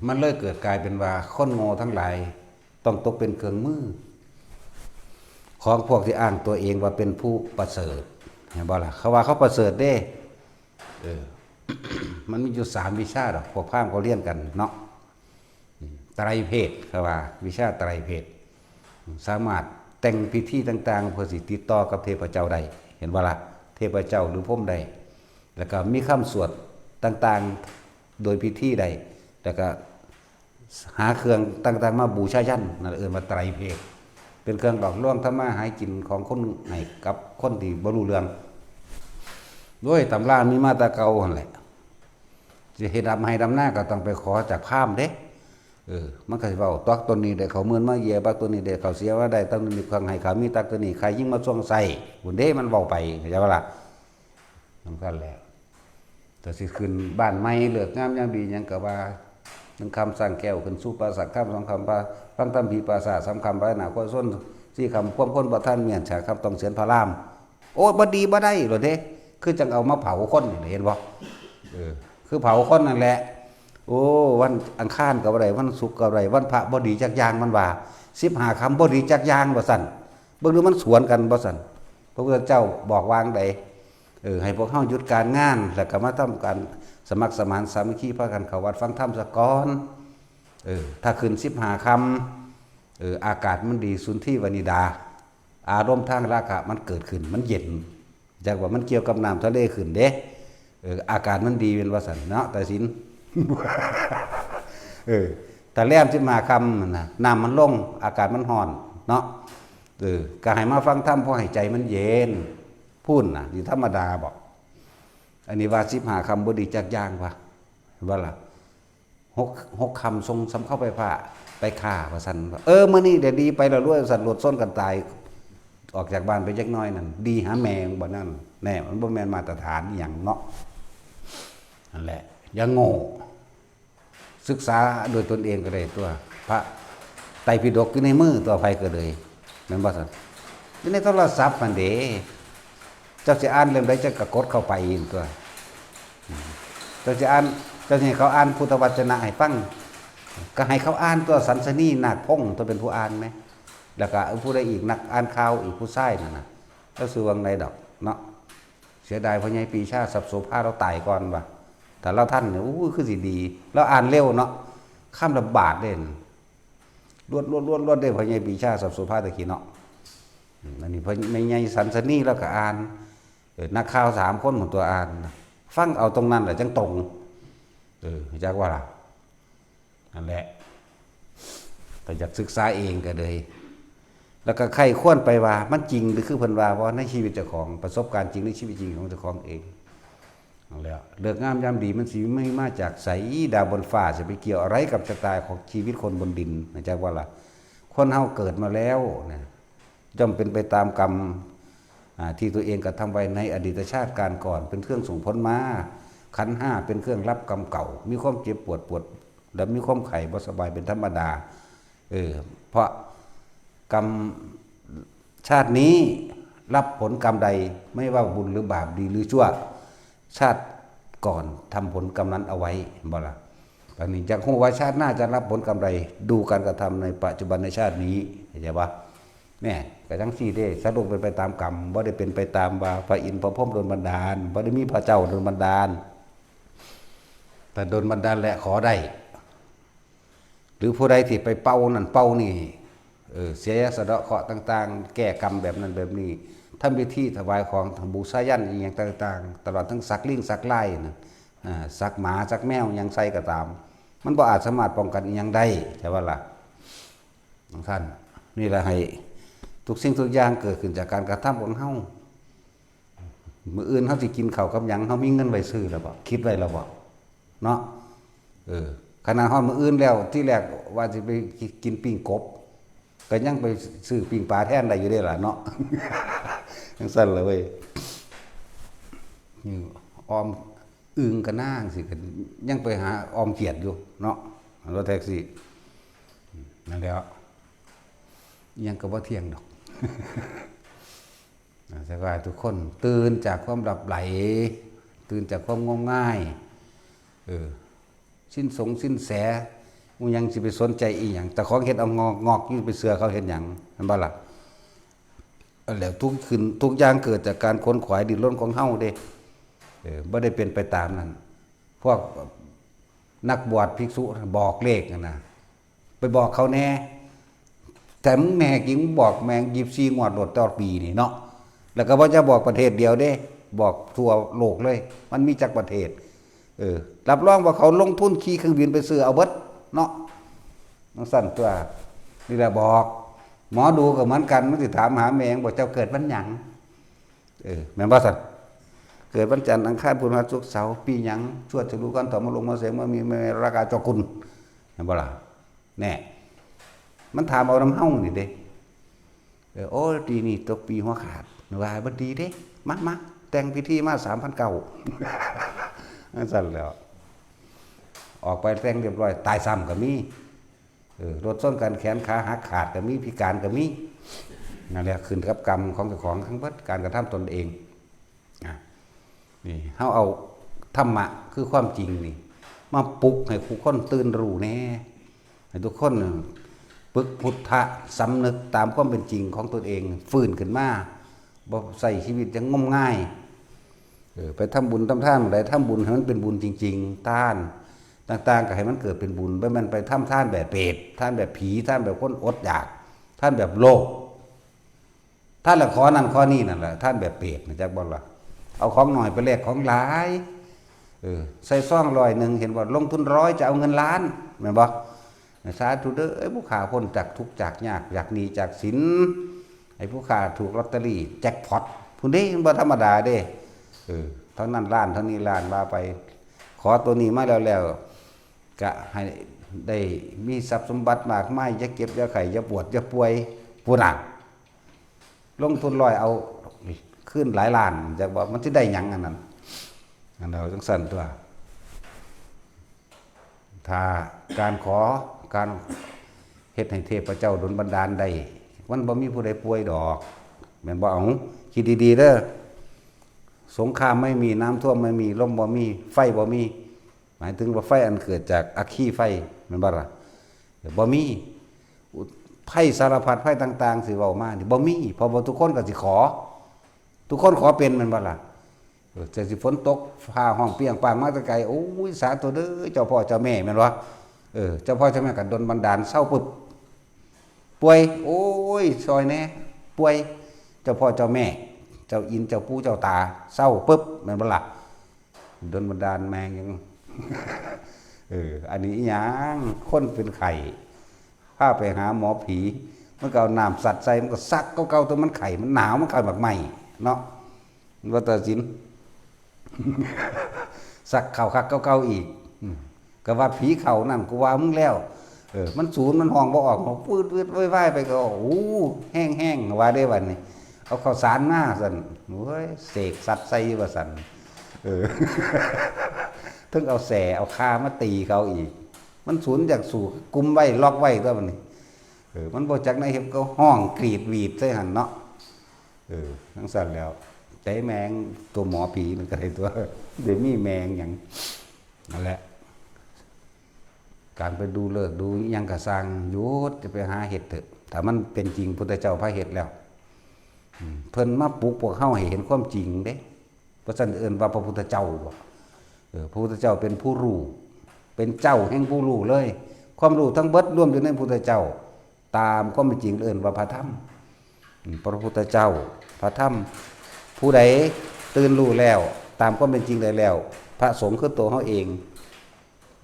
มันเลยเกิดกลายเป็นว่าคนโง่ทั้งหลายต้องตกเป็นเครื่องมือของพวกที่อ้างตัวเองว่าเป็นผู้ประเสริฐเห็นบ่ล่ะเขาว่าเขาประเสริฐเด้มันมีอยู่3วิชาดอกพวกพราหมณ์เขาเรียนกันเนาะไตรเพศเขาว่าวิชาไตรเพศสามารถแต่งพิธีต่างๆเพื่อสิติดต่อกับเทพเจ้าใดเห็นบ่ล่ะเทพเจ้าหรือพรหมใดแล้วก็มีคำสวดต่างๆโดยพิธีใดแล้วก็หาเครื่องต่างๆมาบูชายันนั่นมาไตรเพศเป็นเครื่องหลอกลวงทำมาหากินของคนให้กับคนที่บ่รู้เรื่องด้วยตำรามีมาตาเก่าหั่นแหละจะเฮ็ดให้ดำหน้าก็ต้องไปขอจากพราหมณ์เด้มันก็สิเว้าตักตัวนี้ได้เขาเมือนมาเหยียบักตัวนี้ได้เขาเสียว่าได้ต้องมีเครื่องให้เขามีตักตัวนี้ใครยิ่งมาช่วงใส่หุ่นเด้มันเว้าไปเข้าใจบ่ล่ะนำกันแล้วแต่สิขึ้นบ้านใหม่เลิกงามยามดีหยังก็ว่า1คำสร้างแก้วขึ้นสู่ปราสาทคำ2คำฟังธรรมพีปราสาท3คำพระนาคส้น4คำความคนบ่ทันเมียนฉาคำต้องเสียนพระรามโอ้บ่ดีบ่ได้หรอเด้คือจังเอามาเผาคนเห็นบ่คือเผาคนนั่นแหละโอ้วันอังคารก็บ่ได้วันศุกร์ก็บ่ได้วันพระบ่ดีจักอย่างมันว่า15คำบ่ดีจักอย่างบ่ซั่นเบิ่งดูมันสวนกันบ่ซั่นพระพุทธเจ้าบอกวางใดให้พวกเฮาหยุดการงานแล้วก็มาทำการสมัครสมานสามัคคีพากันเข้าวัดฟังธรรมซะก่อนถ้าขึ้น15คำอากาศมันดีสุนทรีวนิดาอารมณ์ทางราคะมันเกิดขึ้นมันเย็นจากว่ามันเกี่ยวกับน้ำทะเลขึ้นเด้อากาศมันดีเป็นว่าซั่นเนาะแต่สินแต่แรม15คำนั่นน่ะน้ำมันลงอากาศมันร้อนเนาะก็ให้มาฟังธรรมเพราะให้ใจมันเย็นพูดน่ะนี่ธรรมดาบอกอันนี้ว่า15คำบ่ดีจักอย่างว่าว่าล่ะ6คำทรงสำเข้าไปผ้าไปฆ่าว่าซั่นมื้อนี้เดี๋ยวดีไปแล้วรวยสัตว์หลดส้นกันตายออกจากบ้านไปจักน้อยนั่นดีหาแมงบ่นั่นแน่มันบ่แม่นมาตรฐานอีหยังเนาะนั่นแหละอย่าโง่ศึกษาโดยตนเองก็ได้ตัวพระไตรปิฎกอยู่ในมือตัวไผก็เลยแม่นบ่ซั่นอยู่ในโทรศัพท์นั่นเด้เจ้าสิอ่านเรื่องใดเจ้าก็กดเข้าไปเองตัวเจ้าสิอ่านเจ้าสิให้เขาอ่านพุทธวจนะให้ฟังก็ให้เขาอ่านตัวสันสนีนาคพงศ์ตัวเป็นผู้อ่านไหมแล้วก็ผู้ใดอีกนักอ่านข่าวอีกผู้ชายนั่นน่ะแล้วสิวังใดดอกเนาะเสียดายพ่อใหญ่ปีชาสับโสภาเราตายก่อนว่ะแต่เราท่านเนี่ยคือสิดีเราอ่านเร็วเนาะข้ามระบาดเด่นรวดได้พ่อใหญ่ปีชาสับโสภาตะกี้เนาะอันนี้พ่อใหญ่สันสนีแล้วก็อ่านนักข่าว3คนของตัวอ่านฟังเอาตรงนั้นแหละจังตรงจักว่าล่ะนั่นแหละแต่อยากศึกษาเองก็เลยแล้วก็ใครควรไปว่ามันจริงหรือคือเพิ่นว่าในชีวิตเจ้าของประสบการณ์จริงในชีวิตจริงของเจ้าของเองนั่นแหละเลิกงามยามดีมันสิไม่มาจากไสดาวบนฟ้าจะไปเกี่ยวอะไรกับชะตาของชีวิตคนบนดินจักว่าล่ะคนเฮาเกิดมาแล้วนะย่อมเป็นไปตามกรรมที่ตัวเองกระทำไว้ในอดีตชาติการก่อนเป็นเครื่องส่งผลมาขันธ์5เป็นเครื่องรับกรรมเก่ามีความเจ็บปวดแล้วมีความไข้บ่สบายเป็นธรรมดาเพราะกรรมชาตินี้รับผลกรรมใดไม่ว่าบุญหรือบาปดีหรือชั่วชาติก่อนทำผลกรรมนั้นเอาไว้บ่ล่ะตอนนี้จากฮู้ว่าชาติหน้าจะรับผลกรรมใดดูการกระทำในปัจจุบันในชาตินี้เข้าใจบ่เนี่ยก็จังซี่เด้สรุปเป็นไปตามกรรมบ่ได้เป็นไปตามว่าพระอินทร์พระพรหมโดนบันดาลบ่ได้มีพระเจ้าโดนบันดาลแต่โดนบันดาลและขอได้หรือผู้ใดที่ไปเป่านั่นเป่านี่เสียสะเดาะเคราะห์ต่างๆแก้กรรมแบบนั้นแบบนี้ทำพิธีถวายของทำบูชายันอีหยังต่างๆตลอดทั้งสักลิงสักไล่นะสักหมาสักแมวยังใส่ก็ตามมันบ่อาจสามารถป้องกันอีหยังได้ใช่ว่าล่ะท่านนี่แหละให้ทุกสิ่งทุกอย่างเกิดขึ้นจากการกระทำของเฮามื้ออื่นเฮาสิกินข้าวกับหยังเฮามีเงินไว้ซื้อแล้วบ่คิดไว้แล้วบ่เนาะขณะฮอดมื้ออื่นแล้วที่แรกว่าสิไปกินปิ้งกบก็ยังไปซื้อปิ้งปลาแทนได้อยู่เด้ล่ะเนาะจังซั่นล่ะเว้ยออม อึงกระนางสิกันยังไปหาออมเกียรติอยู่เนาะรถแท็กซี่นั่นแล้วยังก็บ่เที่ยงดอกแต่ว่าทุกคนตื่นจากความหลับไหลตื่นจากความงมง่ายสิ้นแสมึงยังสิไปสนใจอีหยังแต่ของเฮ็ดเอางอกอยู่ไปเสือเขาเฮ็ดหยังนั่นบ่ล่ะแล้วทุกอย่างเกิดจากการค้นขวายดิ้นรนของเฮาเด้บ่ได้เป็นไปตามนั้นพวกนักบวชภิกษุบอกเลขนะไปบอกเขาแน่แต่มึงแน่จริงบอกแมง24งวดโดดต่อปีนี่เนาะแล้วก็บ่จะบอกประเทศเดียวเด้บอกทั่วโลกเลยมันมีจักประเทศรับรองว่าเขาลงทุนขี่เครื่องบินไปซื้อเอาเบิดเนาะน้องสั่นตัวนี่แหละบอกหมอดูก็เหมือนกันมันสิถามหาแมงบอกเจ้าเกิดวันหยังแม่นบ่สั่นเกิดวันจันทร์อังคารพุธพฤหัสศุกร์เสาร์ปีหยังชวดจะรู้กันต่อมาลงมาเสียงมามีราคาเจ้าคุณเห็นบ่ล่ะแน่มันถามเอาน้ำเฮานี่เด้โอ้ปีนี้ตกปีหัวขาดว่าบ่ดีเด้มาแต่งพิธีมา 3,900 นั่นสั่นแล้วออกไปแต่งเรียบร้อยตายซ้ำก็มีรถส้นกันแขนขาหักขาดก็มีพิการก็มีนั่นแหละขึ้นกับกรรมของเจ้าของทั้งเบิดการกระทำตนเองนี่เฮาเอาธรรมะคือความจริงนี่มาปลุกให้ทุกคนตื่นรู้แน่ให้ทุกคนปึกพุทธะสำนึกตามความเป็นจริงของตนเองฟื้นขึ้นมาบ่ใส่ชีวิตยังงมง่ายไปทำบุญทำทานอะไรทำบุญให้มันเป็นบุญจริงๆท่านต่างๆก็ให้มันเกิดเป็นบุญไม่มันไปทำท่านแบบเปรตท่านแบบผีท่านแบบคนอดอยากท่านแบบโลกท่านละขอนั่นขอนี่นั่นแหละท่านแบบเปรตนะจ๊ะบอกละเอาของหน่อยไปแลกของหลายใส่ซ่อง100เห็นว่าลงทุน100จะเอาเงินล้านแม่นบ่สาธุเด้อผู้ขาพ้นจากทุกข์จากยากจากหนี้จากสินไอ้ผู้ขาถูกลอตเตอรี่แจ็คพอตผู้นี้บ่ธรรมดาเด้เท่านั้นล้านเท่านี้ล้านว่าไปขอตัวนี้มาแล้วก็ให้ได้มีทรัพย์สมบัติมากมายอย่าเก็บอย่าไข่อย่าปวดอย่าป่วยผู้หนักลงทุน100เอาขึ้นหลายล้านจะบอกมันสิได้หยังอันนั้นเราจังสั่นตัวถ้าการขอการเฮ็ดให้เทพเจ้าดลบันดาลได้มันบ่มีผู้ใดป่วยดอกแม่นบ่เอาคิดดีๆเด้อสงครามไม่มีน้ำท่วมไม่มีลมบ่มีไฟบ่มีหมายถึงว่าไฟอันเกิดจากอัคคีไฟแม่นบ่ล่ะบ่มีไฟสารพัดไฟต่างๆสิเว้ามานี่บ่มีเพราะว่าทุกคนก็สิขอทุกคนขอเป็นแม่นบ่ล่ะแต่สิฝนตกฟ้าห้องเปียงปางมาแตะไกลโอ้ยสาธุเด้อเจ้าพ่อเจ้าแม่แม่นบ่เจ้าพ่อเจ้าแม่ก็ดลบันดาลเศร้าปึ๊บป่วยโอ้ยซอยแน่ป่วยเจ้าพ่อเจ้าแม่เจ้าอินเจ้าปู่เจ้าตาเศร้าปึ๊บแม่นบ่ล่ะดลบันดาลแมงยังอันนี้อีหยังคนเป็นไข้พาไปหาหมอผีมันก็เอาน้ำสัตว์ใส่มันก็ซักเก่าๆตัวมันไข้มันหนาวมันไข้แบบใหม่เนาะว่าตัดสินสักเข่าคักเก่าๆอีกก็ว่าผีเข่านั่นกูว่ามึงแล้วมันสูญมันห้องบ่ออกปืดๆว่ายๆไปก็โอ้แห้งๆว่าได้วันนี้เอาข้าวสารมาสั่นโอ้ยเสกสัตว์ใส่ว่าสั่นถึงเอาแสเอาคามาตีเขาอีกมันสูญจากสู่กุมไว้ล็อกไว้ตัวมันนี่มันบ่จักในเห็บก็ห้องกรีดหวีดใส่หันเนาะทั้งสั่นแล้วใจแมงตัวหมอผีมันก็ได้ตัวเดี๋ยวมีแมงอย่างนั่นแหละการไปดูเลิกดูยังกระสังยุดจะไปหาเห็ดเถอะถ้ามันเป็นจริงพุทธเจ้าพระเห็ดแล้วเพิ่นมาปลุกพวกเฮาให้เห็นความจริงเด้เพราะฉะนั้นเอิ้นว่าพระพุทธเจ้าบ่พระพุทธเจ้าเป็นผู้รู้เป็นเจ้าแห่งผู้รู้เลยความรู้ทั้งเบิดรวมอยู่ในพระพุทธเจ้าตามความเป็นจริงเอิ้นว่าพระธรรมพระพุทธเจ้าพระธรรมผู้ใดตื่นรู้แล้วตามความเป็นจริงได้แล้วพระสงฆ์คือตัวเฮาเอง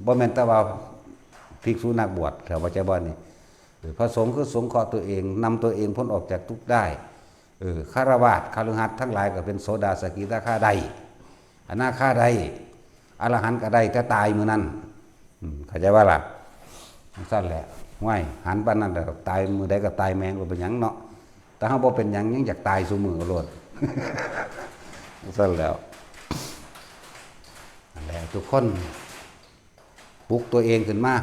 บ่แม่นแต่ว่าภิกษุนักบวชแถววัดใจบ่นี่พระสงฆ์คือสงเคราะห์ตัวเองนำตัวเองพ้นออกจากทุกข์ได้ฆราวาสคฤหัสถ์ทั้งหลายก็เป็นโสดาสกิทาคาได้อนาคาได้อรหันต์ก็ได้แต่ตายมื้อนั้นเข้าใจว่าล่ะสั้นแหละง่ายหันปานนั้นแล้วตายมื้อใดก็ตายแมงบ่เป็นหยังเนาะแต่เฮาบ่เป็นหยังยังอยากตายซุมื้อโลดสั้นแล้วนั่นแหละ ทุกคนปลุกตัวเองขึ้นมา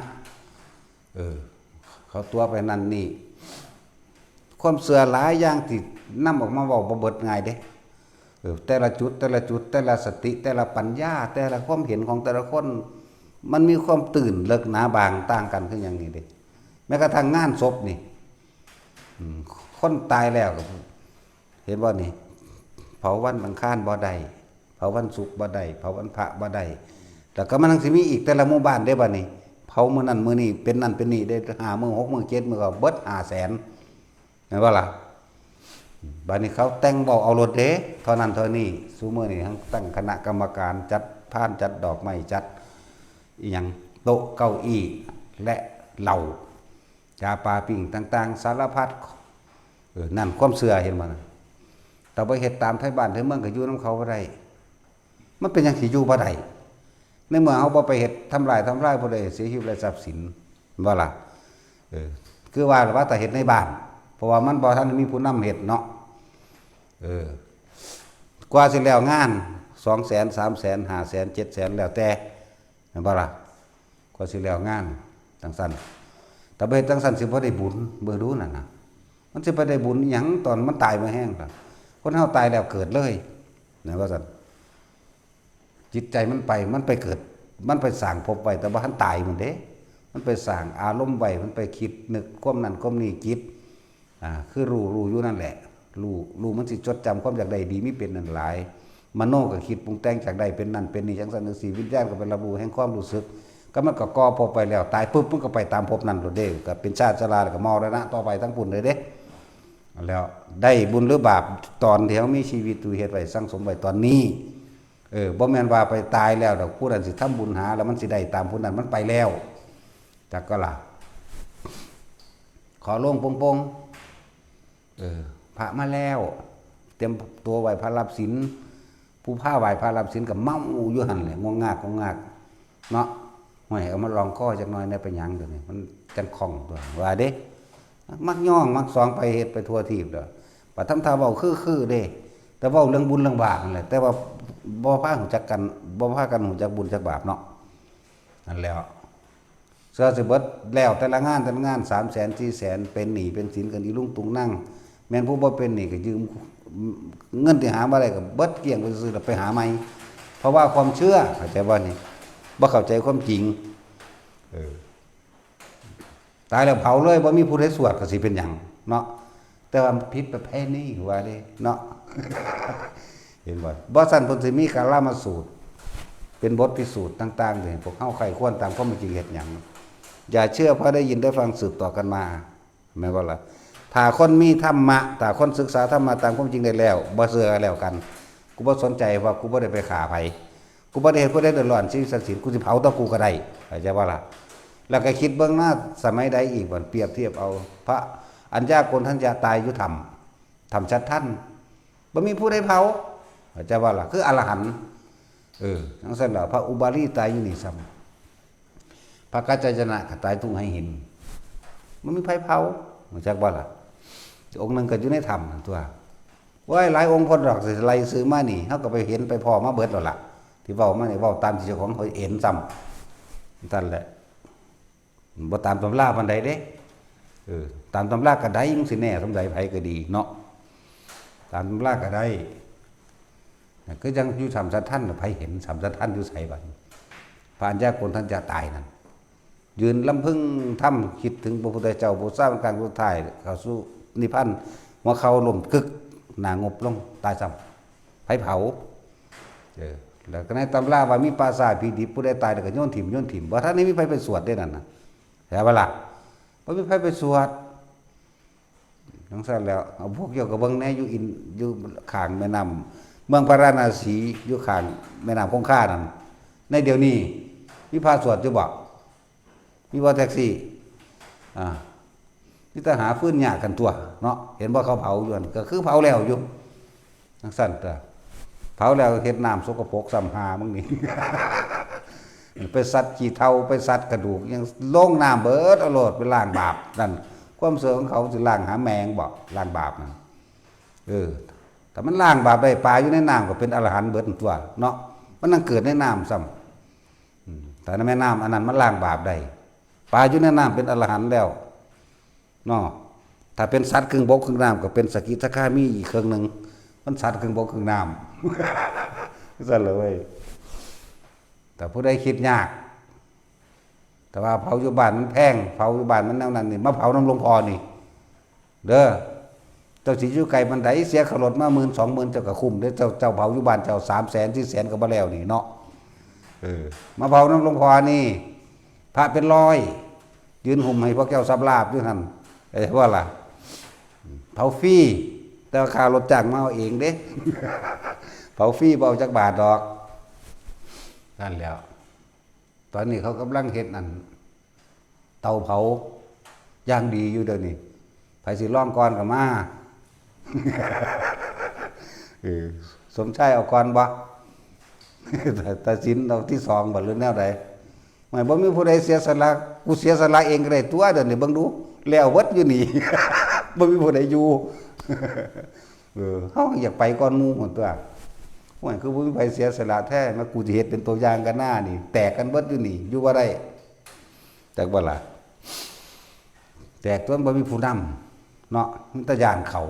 เขาตัวไปนั่นนี่ความเสื่อหลายอย่างที่นำออกมาเว้าบ่เบิดง่ายเด้แต่ละจุดแต่ละสติแต่ละปัญญาแต่ละความเห็นของแต่ละคนมันมีความตื่นเลิกหนาบางต่างกันคืออย่างนี้เด้แม้กระทั่งงานศพนี่คนตายแล้วก็เห็นบ่นี่เผาวันอังคารบ่ได้เผาวันศุกร์บ่ได้เผาวันพระบ่ได้แล้วก็มันยังสิมีอีกแต่ละหมู่บ้านได้บ่นี่เผามื้อนั้นมื้อนี้เป็นนั่นเป็นนี่ได้5 มื้อ 6 มื้อ 7 มื้อก็เบิด500,000แม่นบ่ล่ะบัดนี้เขาแต่งเว้าเอารถเด้เท่านั้นเท่านี้ซุมื้อนี้ทั้งตั้งคณะกรรมการจัดพานจัดดอกไม้จัดอีหยังโต๊ะเก้าอี้และเหล้าจาปาปิ้งต่างๆสารพัดนั่นความเชื่อเห็นบ่น่ะแต่บ่เฮ็ดตามไทบ้านไทเมืองก็อยู่นำเขาบ่ได้มันเป็นหยังสิอยู่บ่ได้ในเมื่อเฮาบ่ไปเฮ็ดทำลายผู้ใดเสียชีวิตและทรัพย์สินบ่ล่ะคือว่าแต่เฮ็ดในบ้านเพราะว่ามันบ่ทันมีผู้นำเฮ็ดเนาะกว่าสิแล้วงาน 200,000 300,000 500,000 700,000แล้วแต่แม่นบ่ล่ะกว่าสิแล้วงานจังซั่นแต่บ่เฮ็ดจังซั่นสิบ่ได้บุญเบิ่งดูนั่นน่ะมันสิไปได้บุญหยังตอนมันตายมาแห้งล่ะคนเฮาตายแล้วเกิดเลยนะว่าซั่นจิตใจมันไปเกิดมันไปสร้างภพไว้แต่ว่าทันตายมันเด้มันไปสร้างอารมณ์ไว้มันไปคิดนึกความนั้นความนี้จิตคือรู้อยู่นั่นแหละรู้มันสิจดจำความอยากได้ดีมีเป็นนั่นหลายมโนก็คิดปรุงแต่งจากใดเป็นนั่นเป็นนี่จังซั่นจังซี่วิญญาณก็เป็นระบุแห่งความรู้สึกก็มันก็ก่อพบไปแล้วตายปุ๊บมันก็ไปตามภพนั้นโลดเด้ก็เป็นชาติชราแล้วก็มรณะต่อไปทั้งปุ่นเลยเด้แล้วได้บุญหรือบาปตอนที่เฮามีชีวิตอยู่เฮ็ดไว้สังสมไว้ตอนนี้บ่แม่นว่าไปตายแล้วดอกผู้นั้นสิทำบุญหาแล้วมันสิได้ตามผู้นั้นมันไปแล้วจักก็ล่ะขอลงโปงพระมาแล้วเตรียมตัวไหว้พระรับศีลผู้พาไหว้พระรับศีลก็เมาอยู่หั่นแหละงงากเนาะห้อยเอามาลองข้อจักหน่อยได้เป็นหยังเดี๋ยวนี้มันจังคล่องตัวว่าเด้มักย่องมักสองไปเฮ็ดไปทั่วทีบเด้อว่าทำท่าเว้าคือเด้แต่เว้าเรื่องบุญเรื่องบาปนั่นแหละแต่ว่าบ่พาหูจักกันบ่พากันหูจักบุญจักบาปเนาะนั่นแล้วเสื้อสิเบิดแล้วแต่ละงาน 300,000 400,000เป็นหนี้เป็นสินกันอีลุงตุงนั่งแม่นผู้บ่เป็นหนี้ก็ยืมเงินที่หามาได้ก็เบิดเกลี้ยงไปซื้อแล้วไปหาใหม่เพราะว่าความเชื่อเข้าใจบ่นี่บ่เข้าใจความจริงตายแล้วเผาเลยบ่มีผู้ใดสวดก็สิเป็นหยังเนาะแต่ว่าผิดประเพณีว่าเด้เนาะเห็นบ่ซั่นเพิ่นสิมีกาลามสูตรเป็นบทพิสูจน์ต่างๆที่พวกเฮาใครควรตามความจริงเฮ็ดหยังอย่าเชื่อเพราะได้ยินได้ฟังสืบต่อกันมาแม่นบ่ล่ะถ้าคนมีธรรมะถ้าคนศึกษาธรรมะตามความจริงได้แล้วบ่เชื่อแล้วกันกูบ่สนใจว่ากูบ่ได้ไปฆ่าไผกูบ่ได้เฮ็ดผู้ใดเดือดร้อนชีวิตทรัพย์สินกูสิเผาตัวกูก็ได้เข้าใจบ่ล่ะแล้วก็คิดเบื้องหน้าสมัยใดอีกบ่เปรียบเทียบเอาพระอัญญากลท่านจะตายอยู่ธรรมชัดท่านบ่มีผู้ใดเผาเข้าใจบ่ล่ะคืออรหันต์จังซั่นล่ะพระอุบาลีตายอยู่นี่ซ้ำพระกัจจายนะก็ตายทุ่งให้เห็นมันมีไผเผาเข้าใจบ่ล่ะองค์นึงก็อยู่ในธรรมตัวว่าหลายองค์พอดอกสิไล่ซื้อมานี่เฮาก็ไปเห็นไปพอมาเบิดแล้วล่ะที่เว้ามานี่เว้าตามที่เจ้าของเขาเห็นซ้ำนั่นแหละบ่ตามตำราปานใดเด้ตามตำราก็ได้จังสิแน่สงสัยไผก็ดีเนาะตามตำราก็ได้คือจังอยู่สัมสัทธันไผเห็นสัมสัทธันอยู่ไสบัดพระอัญญากลท่านจะตายนั่นยืนลำพึงทำคิดถึงพระพุทธเจ้าผู้สร้างการสุดท้ายเข้าสู่นิพพานหัวเข่าล้มกึกหน้างบลงตายซ้ำไผเผาแล้วก็ในตำราว่ามีปราสาทผีดิบผู้ใดตายแล้วก็โยนถิ่มบ่ทันนี้มีไผไปสวดได้นั่นน่ะแต่ว่าล่ะบ่มีไผไปสวดจังซั่นแล้วเอาพวกเกี่ยวกับเบิ่งแน่อยู่ข้างแม่น้ำเมืองพาราณสีอยู่ข้างแม่น้ำคงคานั่นในเดี๋ยวนี้มีพระสวดอยู่บ่มีบ่แท็กซี่นี่ถ้าหาฟืนหญ้ากันตัวเนาะเห็นบ่เขาเผาอยู่นั่นก็คือเผาแล้วอยู่จังซั่นตัวเผาแล้วเฮ็ดน้ำสกปรกซ้ำหามึงนี่ ไปสัตว์ขี้เถ้าไปสัตว์กระดูกยังลงน้ำเบิดเอาโลดไปล้างบาปนั่นความเสื่อของเขาสิล้างหาแมงบ่ล้างบาปนั่นถ้ามันล้างบาปได้ปลาอยู่ในน้ำก็เป็นอรหันต์เบิดตัวเนาะมันนั่งเกิดในน้ำซ้ แต่ในแม่น้ำอันนั้นมันล้างบาปได้ปลาอยู่ในน้ำเป็นอรหันต์แล้วเนาะถ้าเป็นสัตว์ครึ่งบกครึ่งน้ำก็เป็นสกิทาคามีอีกครึ่งหนึ่งมันสัตว์ครึ่งบกครึ่งน้ำสั่นเลยแต่ผู้ใดคิดยากแต่ว่าเผาอยู่บ้านมันแพงเผาอยู่บ้านมันแนวนั้นนี่มาเผาน้ำหลวงพ่อนี่เด้อเจ้าสิอยู่ไกลมันไดเสียขรถมา10,000 20,000เจ้าก็คุ้มเด้อเจ้าเผาอยู่บ้านเจ้า300,000 400,000ก็บ่แล้วนี่เนาะมาเผาน้ำหลวงพ่อนี่พระเป็นร้อยยืนห่มให้พวกเจ้าซับลาบอยู่หั่นว่าล่ะเผาฟรีแต่ว่าค่ารถจ้างมาเอาเองเด้ เผาฟรีบ่เอาจักบาทดอกนั่นแล้วตอนนี้เขากำลังเฮ็ดนั่นเตาเผาย่างดีอยู่เดี๋ยวนี้ไผสิร้องก่อนก็มา สมชายเอาก่อนบ่ ตัดสินเอาที่2บ่หรือแนวใดไม่บ่มีผู้ใดเสียสละกูเสียสละเองก็ได้ตัวเดี๋ยวนี้เบิ่งดูแล้ววัดอยู่นี่ บ่มีผู้ใดอยู่ เฮาอยากไปก่อนหมู่หั่นตัวโอ้ยคือบ่มีไผเสียสละแท้มากูสิเฮ็ดเป็นตัวอย่างกันหน้านี่แตกกันเบิดอยู่นี่อยู่บ่ได้จักบ่ล่ะแตกตัวบ่มีผู้นำเนาะมันตะย่านเขา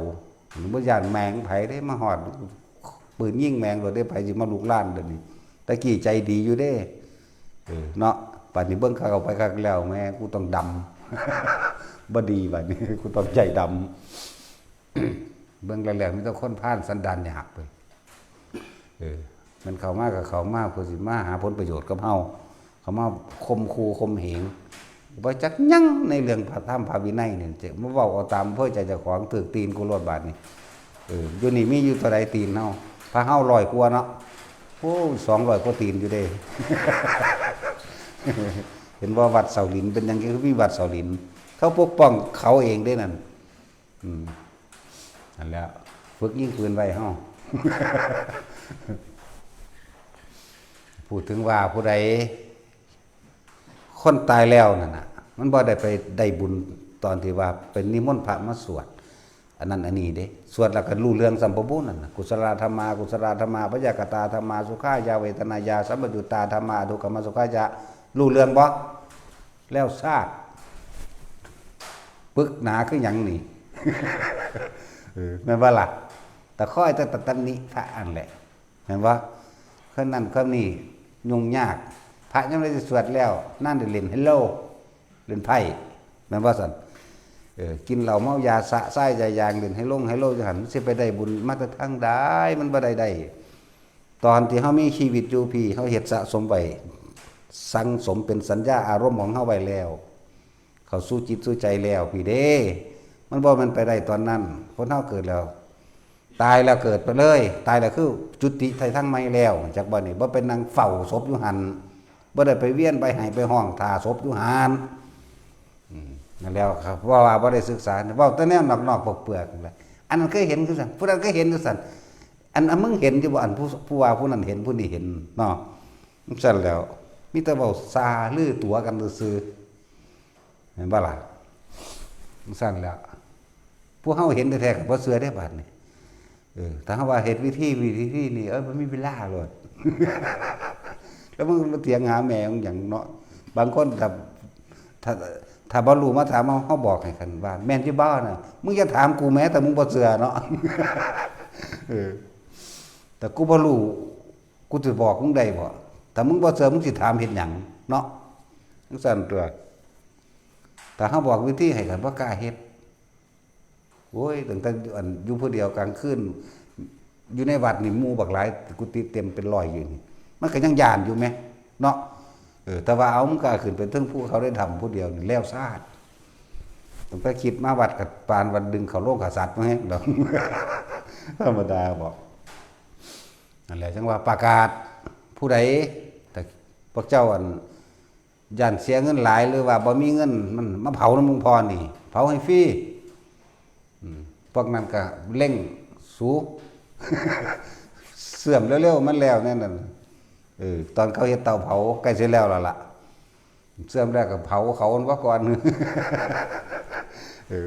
บ่ย่านแมงไผได้มาฮอดปืนยิงแมงโดดได้ไผสิมาลุกลานเดี๋ยวนี้ตะกี้ใจดีอยู่เด้เนาะป่านนี้เบิ่งเข้าไปคักแล้วแม่กูต้องดำ บ่ดีบัดนี้กูต้องใจดำ เบิ่งแล้วมีแต่คนผ่านสันดานหยาบไปมันเข้ามากับเขามาเพื่อสิมาหาผลประโยชน์กับเฮาเขามาคมคูคมเหงบ่จักยั้งในเรื่องพระธรรมพระวินัยนี่จะมาเว้าเอาตามเพื่อใจเจ้าของถึกตีนกูรวดบาดนี่อยู่นี่มีอยู่เท่าใดตีนเฮาพระเฮา100กว่าเนาะโอ้200กว่าตีนอยู่เด้ เห็นว่าวัดเสาหลินเป็นยังไงคือมีวัดเสาหลินเขาปกป้องเขาเองได้นั่นนั่นแล้วฝึกยิงปืนไว้เฮา พูดถึงว่าผู้ใดคนตายแล้วนั่นน่ะมันบ่ได้ไปได้บุญตอนที่ว่าเป็นนิมนต์พระมาสวดอันนั้นอันนี้เด้สวดแล้วก็รู้เรื่องสัมปบุญนั่นน่ะกุศลธรรมากุศลธรรมาพยากตาธรรมาสุขายาเวทนายาสัมปยุตตาธรรมาทุกขมสุขายะรู้เรื่องบ่แล้วทราบปึกหนาคือหยังนี่ แม่นว่าล่ะแต่ค่อยแต่ตันนิพระอันแหละแม่นว่าคนนั้นคนนี้ยุ่งยากพระยังไม่ได้สวดแล้วนั่นได้เล่นเฮลโลเล่นไพ่แม่นว่าซั่นกินเหล้าเมายาสะไส้ใจยางเล่นให้โลจังหันสิไปได้บุญมาแต่ทางใดมันบ่ได้ตอนที่เฮามีชีวิตอยู่พี่เฮาเฮ็ดสะสมไว้สังสมเป็นสัญญาอารมณ์ของเฮาไว้แล้วเข้าสู่จิตสู่ใจแล้วพี่เด้มันบ่มันไปได้ตอนนั้นคนเฮาเกิดแล้วตายแล้วเกิดไปเลยตายแล้วคือจุติไทยทั้งใหม่แล้วจากบ่นี่บ่เป็นนางเฝ้าศพอยู่หั่นบ่ได้ไปเวียนไปให้ไปห้องท่าศพอยู่หั่นนั่นแล้วครับว่าบ่ได้ศึกษาเว้าแต่แนวนอกๆเปลือกๆนั่นแหละอันนั้นเคยเห็นคือซั่นผู้นั้นก็เห็นคือซั่นอันมึงเห็นอยู่บ่อันผู้ว่าผู้นั้นเห็นผู้นี้เห็นเนาะซั่นแล้วมีแต่เว้าซาลือตัวกันซื่อเห็นบ่ล่ะซั่นแล้วผู้เฮาเห็นแท้ๆก็บ่เชื่อได้บาดนี้ถ้าเฮาว่าเฮ็ดวิธีนี่มันมีเวลาโลด แล้วมึงมาเถียงหาแม่มึงหยังเนาะบางคนถ้าบ่รู้มาถามเฮาบอกให้กันว่าแม่นอยู่บ่น่ะมึงอย่าถามกูแม้แต่มึงบ่เชื่อเนาะ แต่กูบ่รู้กูสิบอกมึงได้บ่ถ้ามึงบ่เชื่อมึงสิถามเฮ็ดหยังเนาะจังซั่นตัวถ้าเฮาบอกวิธีให้กันบ่กล้าเฮ็ดโอ้ยตั้งแต่อยู่ผู้เดียวกลางคืนอยู่ในวัดนี่หมู่บักหลายกุฏิเต็มเป็น100อยู่นี่มันก็ยังย่านอยู่แม่เนาะแต่ว่าเอามันก็ขึ้นไปถึงผู้เขาได้ทำผู้เดียวนี่แล้วซาดตั้งแต่คิดมาวัดกับปานวันดึงเขาโลกขาสัตว์มาแฮงดอก ธรรมดาบอกนั่นแหละจังว่าประกาศผู้ใดแต่พวกเจ้าย่านเสียเงินหลายหรือว่าบ่มีเงินมันมาเผาน้ำมึงพรนี่เผาให้ฟรีพวกนั้นก็เร่งสู เสื่อมเร็วๆมันแล้วแน่นั่นตอนเขาเฮ็ดเตาเผาใกล้เสร็จแล้วล่ะเสื่อมแล้วก็เผาเขาว่าก่อน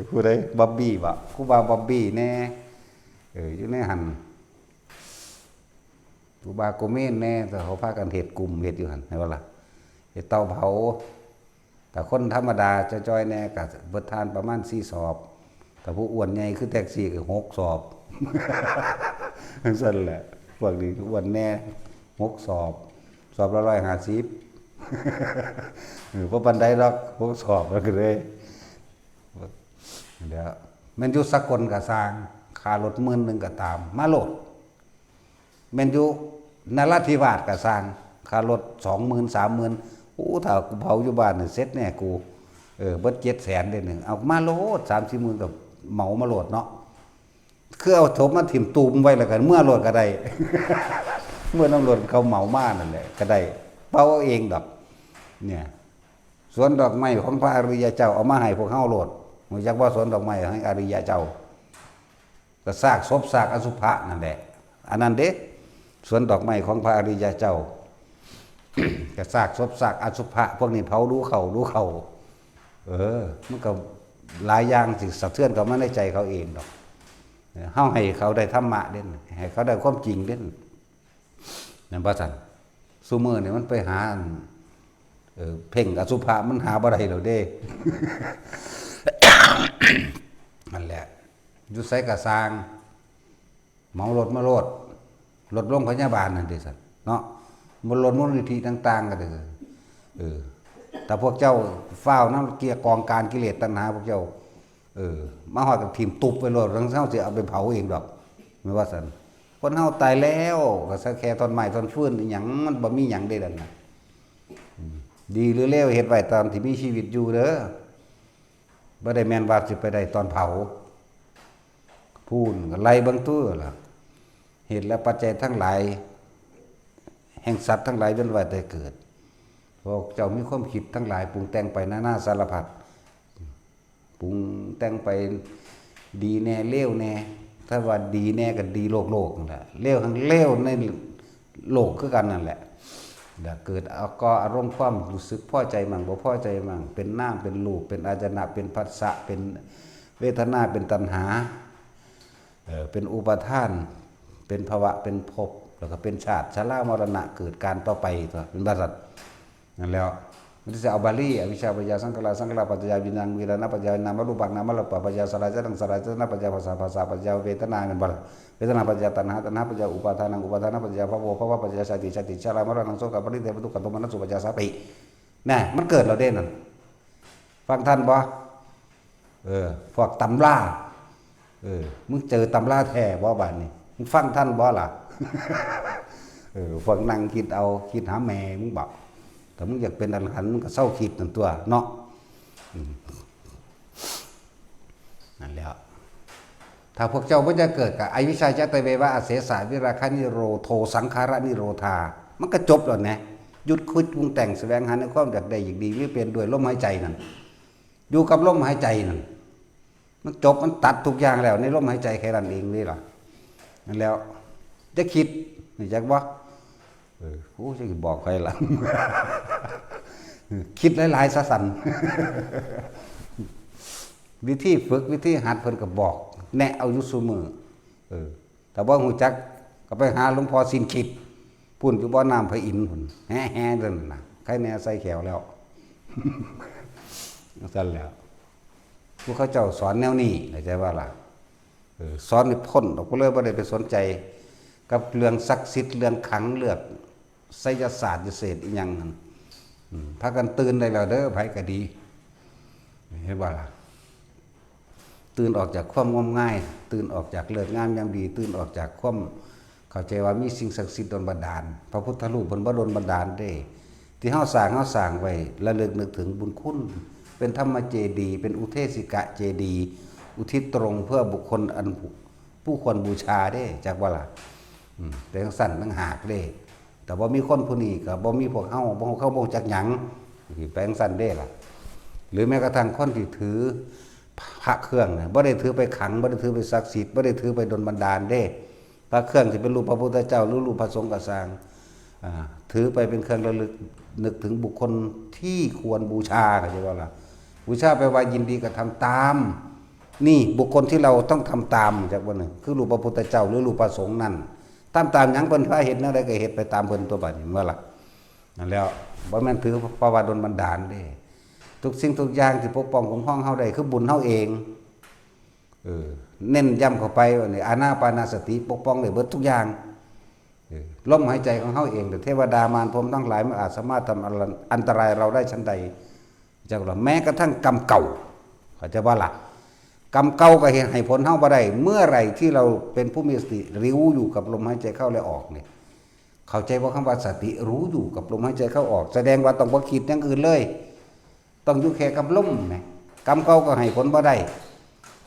ผู้ใดบ๊อบบี้บ่ครูบาบ๊อบบี้แน่อยู่ในหั่นครูบาโกเมนแน่แต่เขาพากันเฮ็ดกลุ่มเฮ็ดอยู่หั่นให้ว่าล่ะ เตาเผาแต่คนธรรมดาจะจอยแน่กับเบิดทานประมาณ4 สอบแต่ผู้อ้วนใหญ่คือแท็กซี่ก็6 สอบทั้งสั้นแหละพวกนี้อ้วนแน่6 สอบสอบละ150เพราะบันไดดอก6 สอบแล้วก็เลยเดี๋ยวมันอยู่สกลก็สร้างค่ารถ10,000ก็ตามมาโลดแม่นอยู่นราธิวาสก็สร้างค่ารถ20,000 30,000โอ้ถ้ากูเผาอยู่บ้านนี่เสร็จแน่กูเบิด700,000เด้นึงเอามาโลด 30,000ก็เหมามาโลดเนาะคือเอาถมมาถิ่มตูมไว้แล้วกันเมื่อโลดก็ได้ เมื่อน้ำโลดเขาเหมามานั่นแหละก็ได้เป่าเองดอกเนี่ยสวนดอกไม้ของพระอริยเจ้าเอามาให้พวกเฮาโลดรู้จักว่าสวนดอกไม้ให้อริยเจ้าก็ซากศพซากอสุภะนั่นแหละอันนั้นเด้สวนดอกไม้ของพระอริยเจ้า ก็ซากศพซากอสุภะพวกนี้เผาดูเขามันก็หลายอย่างสิสะเทือนเขามาในใจเขาเองดอกเฮาให้เขาได้ธรรมะเด่นให้เขาได้ความจริงเด่นนั่นบ่ซั่นซุมื้อนี่มันไปหาเพ่งอสุภะมันหาบ่ได้แล้วเด้ นั่นแหละอยู่ไสก็สร้างเหมารถมาโลดรถโรงพยาบาลนั่นเด้ซั่นเนาะมันรถมูลนิธิต่างๆก็เด้อแต่พวกเจ้าฟ้าวนำเกียกองการกิเลสตัณหาพวกเจ้ามาฮอดกับทีมตุบไปโลดทั้งเฮาสิเอาไปเผาเองดอกไม่ว่าซั่นคนเฮาตายแล้วก็สักแค่ต้นไม้ต้นฟืนอีหยังมันบ่มีหยังได้นั่นน่ะดีหรือเลวเฮ็ดไว้ตอนที่มีชีวิตอยู่เด้อบ่ได้แม่นว่าสิไปได้ตอนเผาพูนก็ไล่เบิ่งตัวล่ะเหตุและปัจจัยทั้งหลายแห่งสัตว์ทั้งหลายเว้นไว้แต่เกิดพวกเจ้ามีความคิดทั้งหลายปรุงแต่งไปนานาสารพัดปรุงแต่งไปดีแน่เลวแน่ถ้าว่าดีแน่ก็ดีโลกนั่นแหละเลวทั้งเลวในโลกคือกันนั่นแหละเกิดก็อารมณ์ความรู้สึกพอใจมั่งบ่พอใจมั่งเป็นน้ำเป็นรูปเป็นอาจนะเป็นผัสสะเป็นเวทนาเป็นตัณหาเป็นอุปาทานเป็นภวะเป็นภพแล้วก็เป็นชาติชรามรณะเกิดการต่อไปตัวเป็นบัตรนั่นแล้วมันจะเอาบาลีอวิชชาปัญญาสังขารปัจจยาวิญญังวิรณปัจจยานามรูปังนามรูปปัจจยาสลายจะตั้งสลายจะนับปัจจยาภาษาปัจจยาเวทนาเป็นบัตรเวทนาปัจจยาตัณหาปัจจยาอุปาทานังอุปาทานปัจจยาภวะปัจจยาชาติชรามรณะโสกปริเทวทุกขโทมนัสสุปัจจยาสัพพิน่ะมันเกิดเราได้นั่นฟังท่านบ่พวกตำรามึงเจอตำราแท้บ่บาดนี้มึงฟังท่านบ่ล่ะพวกนั่งคิดเอาคิดหาแม่มึงบอกแต่มึงอยากเป็นอรหันต์มึงก็เศร้าคิดนั่นตัวเนาะนั่นแหละถ้าพวกเจ้าบ่จะเกิดกับอวิชชาจตเววะอเสสะวิราคะนิโรโทสังขารนิโรธามันก็จบแล้วนะหยุดคิดปรุงแต่งแสวงหาในความอยากได้อย่างดีหรือเป็นด้วยลมหายใจนั่นอยู่กับลมหายใจนั่นมันจบมันตัดทุกอย่างแล้วในลมหายใจแค่นั้นเองนี่ล่ะนั่นแล้วจะคิดนี่จักบ่กูจะบอกใครล่ะ คิดหลายๆซะสั่น วิธีฝึกวิธีหัดเพิ่นก็บอกแนะเอาอยู่ซุมื้อแต่บ่ฮู้จักก็ไปหาหลวงพ่อสินคิดพุ่นอยู่บ่อน้ำพระอินทร์พุ่นแฮ่ๆนั่นน่ะใครแน่ใส่แขวแล้ว สั่นแล้วผู้เขาเจ้าสอนแนวนี้เข้าใจว่าล่ะสอนให้พ้นออกก็เลยบ่ได้ไปสนใจกับเรื่องศักดิ์สิทธิ์เรื่องขังเลือกไสยศาสตร์เศษอีหยังนั่นพากันตื่นได้แล้วเด้อไผก็ดีเห็นบ่ล่ะตื่นออกจากความงมงายตื่นออกจากเลิศงามยามดีตื่นออกจากความเข้าใจว่ามีสิ่งศักดิ์สิทธิ์ดลบันดาลพระพุทธรูปเพิ่นบ่ดลบันดาลเด้ที่เฮาสร้างไว้ระลึกนึกถึงบุญคุณเป็นธรรมเจดีย์เป็นอุเทศิกะเจดีย์อุทิศตรงเพื่อบุคคลอันผู้ควรบูชาเด้จักว่าล่ะแต่ทั้งสั่นทั้งหากเด้แต่บ่มีคนผู้นี้ก็บ่มีพวกเฮาบ่เขาบ่จักหยังสิแปลงสั่นเด้ล่ะหรือแม้กระทั่งคนที่ถือพระเครื่องน่ะบ่ได้ถือไปขังบ่ได้ถือไปศักดิ์สิทธิ์บ่ได้ถือไปดลบันดาลเด้พระเครื่องสิเป็นรูปพระพุทธเจ้าหรือรูปพระสงฆ์ก็สร้างถือไปเป็นเครื่องระลึกนึกถึงบุคคลที่ควรบูชาเข้าใจบ่ล่ะบูชาไปว่ายินดีก็ทำตามนี่บุคคลที่เราต้องทำตามจากว่านึงคือรูปพระพุทธเจ้าหรือรูปพระสงฆ์นั่นตามหยังเพิ่นพาเฮ็ดแนวใดก็เฮ็ดไปตามเพิ่นตัวบัดนี้ว่าล่ะ นั่นแล้วบ่แม่นถือเพราะว่าโดนบันดาลเด้ทุกสิ่งทุกอย่างที่ปกป้องคุ้มครองเฮาได้คือบุญเฮาเองเน้นย้ำเข้าไปว่านี่อานาปานสติปกป้องได้เบิดทุกอย่างลมหายใจของเฮาเองแต่เทวดามารพรหมทั้งหลายมันอาจสามารถทำอันตรายเราได้ชั้นใดจักว่าแม้กระทั่งกรรมเก่าเข้าใจบ่ล่ะกรรมเก่าก็เห็นให้ผลเฮาบ่ได้เมื่อไหร่ที่เราเป็นผู้มีสติรู้อยู่กับลมหายใจเข้าและออกนี่เข้าใจว่าคำว่าสติรู้อยู่กับลมหายใจเข้าออกแสดงว่าต้องบ่คิดอย่างอื่นเลยต้องอยู่แค่กับลมนะกรรมเก่าก็ให้ผลบ่ได้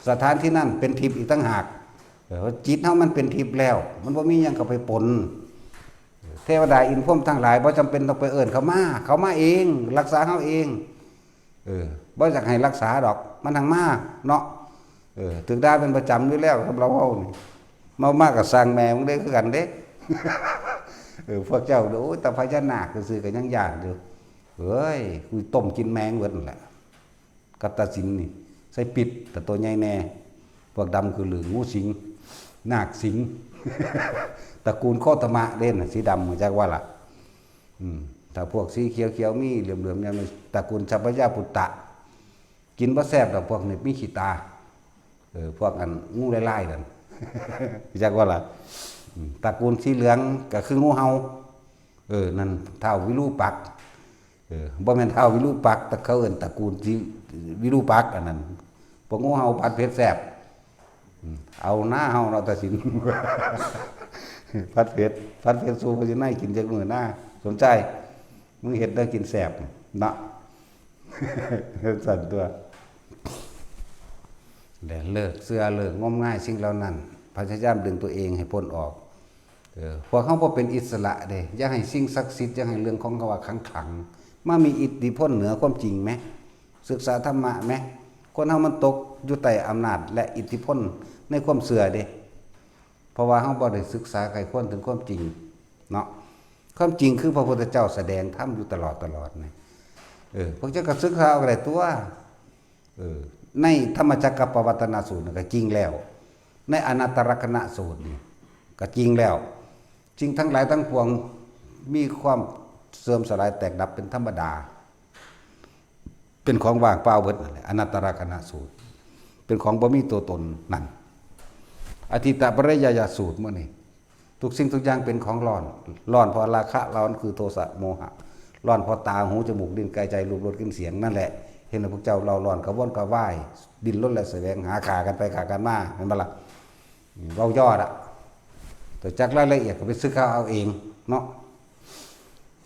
สถานที่นั่นเป็นทิพย์อีกต่างหากจิตเฮามันเป็นทิพย์แล้วมันบ่มีหยังเข้าไปปนเทวดาอินพรหมทั้งหลายบ่จำเป็นต้องไปเอิ้นเขามาเองรักษาเฮาเองบ่อยากให้รักษาดอกมันทางมาเนาะถึงได้เป็นประจำอยู่แล้วครับเราเฮานี่มากกับสร้างแม่มึงได้คือกันเด้ พวกเจ้าโอ้ยแต่พญานาคซื่อๆก็ยังย่านอยู่เฮ้ยกูต้มกินแมงเบิดนั่นแหละกัตตสินนี่ใส่ปิดแต่ตัวใหญ่แน่พวกดำคือหรืองูสิงนาคสิง ตระกูลโคตมะเล่นสีดำเหมือนจักว่าล่ะถ้าพวกสีเขียวๆมีเหลือมๆเนี่ยตระกูลชัพพยาปุตตะกินบ่แซ่บดอกพวกนี้มีขี้ตาพวกอันงูไล่ๆนั่น จักว่าล่ะตระกูลสีเหลืองก็คืองูเห่านั่นเท้าวิรูปักษ์บ่แม่นเท้าวิรูปักษ์แต่เขาเอิ้นตระกูลสีวิรูปักษ์อันนั้นพวกงูเห่าผัดเผ็ดแซ่บเอาหน้าเห่าเนาะตาสิน ผัดเผ็ดสู้เขาสิให้กินจักมื้อหน้าสนใจมึงเฮ็ดได้กินแซ่บเนาะ สั่นตัวแล้วเลิกเสื้อเลิกงมง่ายสิ่งเหล่านั้นพยายามดึงตัวเองให้พ้นออกพวกเขาบ่เป็นอิสระเด้อย่าให้สิ่งศักดิ์สิทธิ์อย่าให้เรื่องของเขาว่าขังมามีอิทธิพลเหนือความจริงไหมศึกษาธรรมะไหมคนเฮามันตกอยู่ใต้อำนาจและอิทธิพลในความเสื่อเด้เพราะว่าเฮาบ่ได้ศึกษาไขควรถึงความจริงเนาะความจริงคือพระพุทธเจ้าแสดงธรรมอยู่ตลอดนี่พวกเจ้าก็ศึกษาเอาได้ตัวในธรรมจักรปวัตตนสูตรก็จริงแล้วในอนัตตลกนสูตรนี่ก็จริงแล้วจริงทั้งหลายทั้งปวงมีความเสื่อมสลายแตกดับเป็นธรรมดาเป็นของว่างเปล่าเบิดนั่นแหละอนัตตลกนสูตรเป็นของบ่มีตัวตนนั่นอธิตปริยยสูตรมื้อนี้ทุกสิ่งทุกอย่างเป็นของร้อนเพราะราคะร้อนคือโทสะโมหะร้อนเพราะตาหูจมูกลิ้นกายใจรูปรสกลิ่นเสียงนั่นแหละเห็นพวกเจ้าเราร้อนกระวนกระวายดิ้นรนและแสวงหาขากันไปขากันมาเห็นบ่ล่ะเว้ายอดอ่ะแต่จักรายละเอียดก็ไปศึกษาเอาเองเนาะ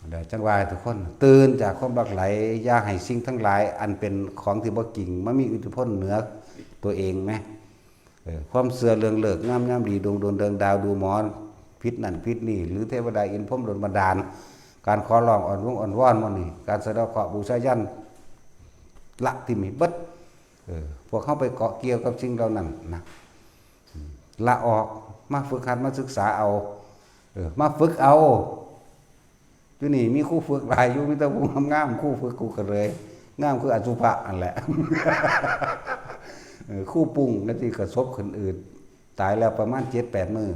เดี๋ยวจังว่าทุกคนตื่นจากความรักไหลอย่าให้สิ่งทั้งหลายอันเป็นของที่บ่จริงมันมีอิทธิพลเหนือตัวเองไหมความเสื่อเรื่องเลิกงามดีดวงเดิงดาวดูหมอนพิษนั่นพิษนี่หรือเทวดาอินพรหมดลบันดาลการขอร้องอ่อนวอนมันนี่การแสดงขอบูชายันละที่มีเบิดพวกเข้าไปเกาะเกี่ยวกับสิ่งเหล่านั้นนะละออกมาฝึกหัดมาศึกษาเอามาฝึกเอาอยู่นี่มีคู่ฝึกหลายอยู่มีแต่ผู้งามคู่ฝึกกูกันเลยงามคืออสุภะนั่นแหละ คู่ปรุงนั่นที่กระทบคนอื่นตายแล้วประมาณ 7-8 มื้อ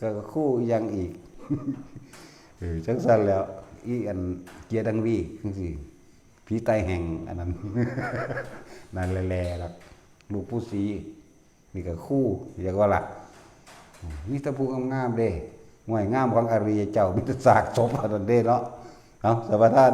ก็คู่ยังอีก จังซั่นแล้วอีอันเกียร์ดังวีจังซี่ผีใต้แห่งอันนั้น นั่นแลๆล่ะลูกผู้สีนี่ก็คู่เรียกว่าล่ะมีแต่ผู้งามๆเด้ห่วยงามของอริยเจ้ามีแต่ซากศพอันนั้นเด้เนาะเอาสวัสดีท่าน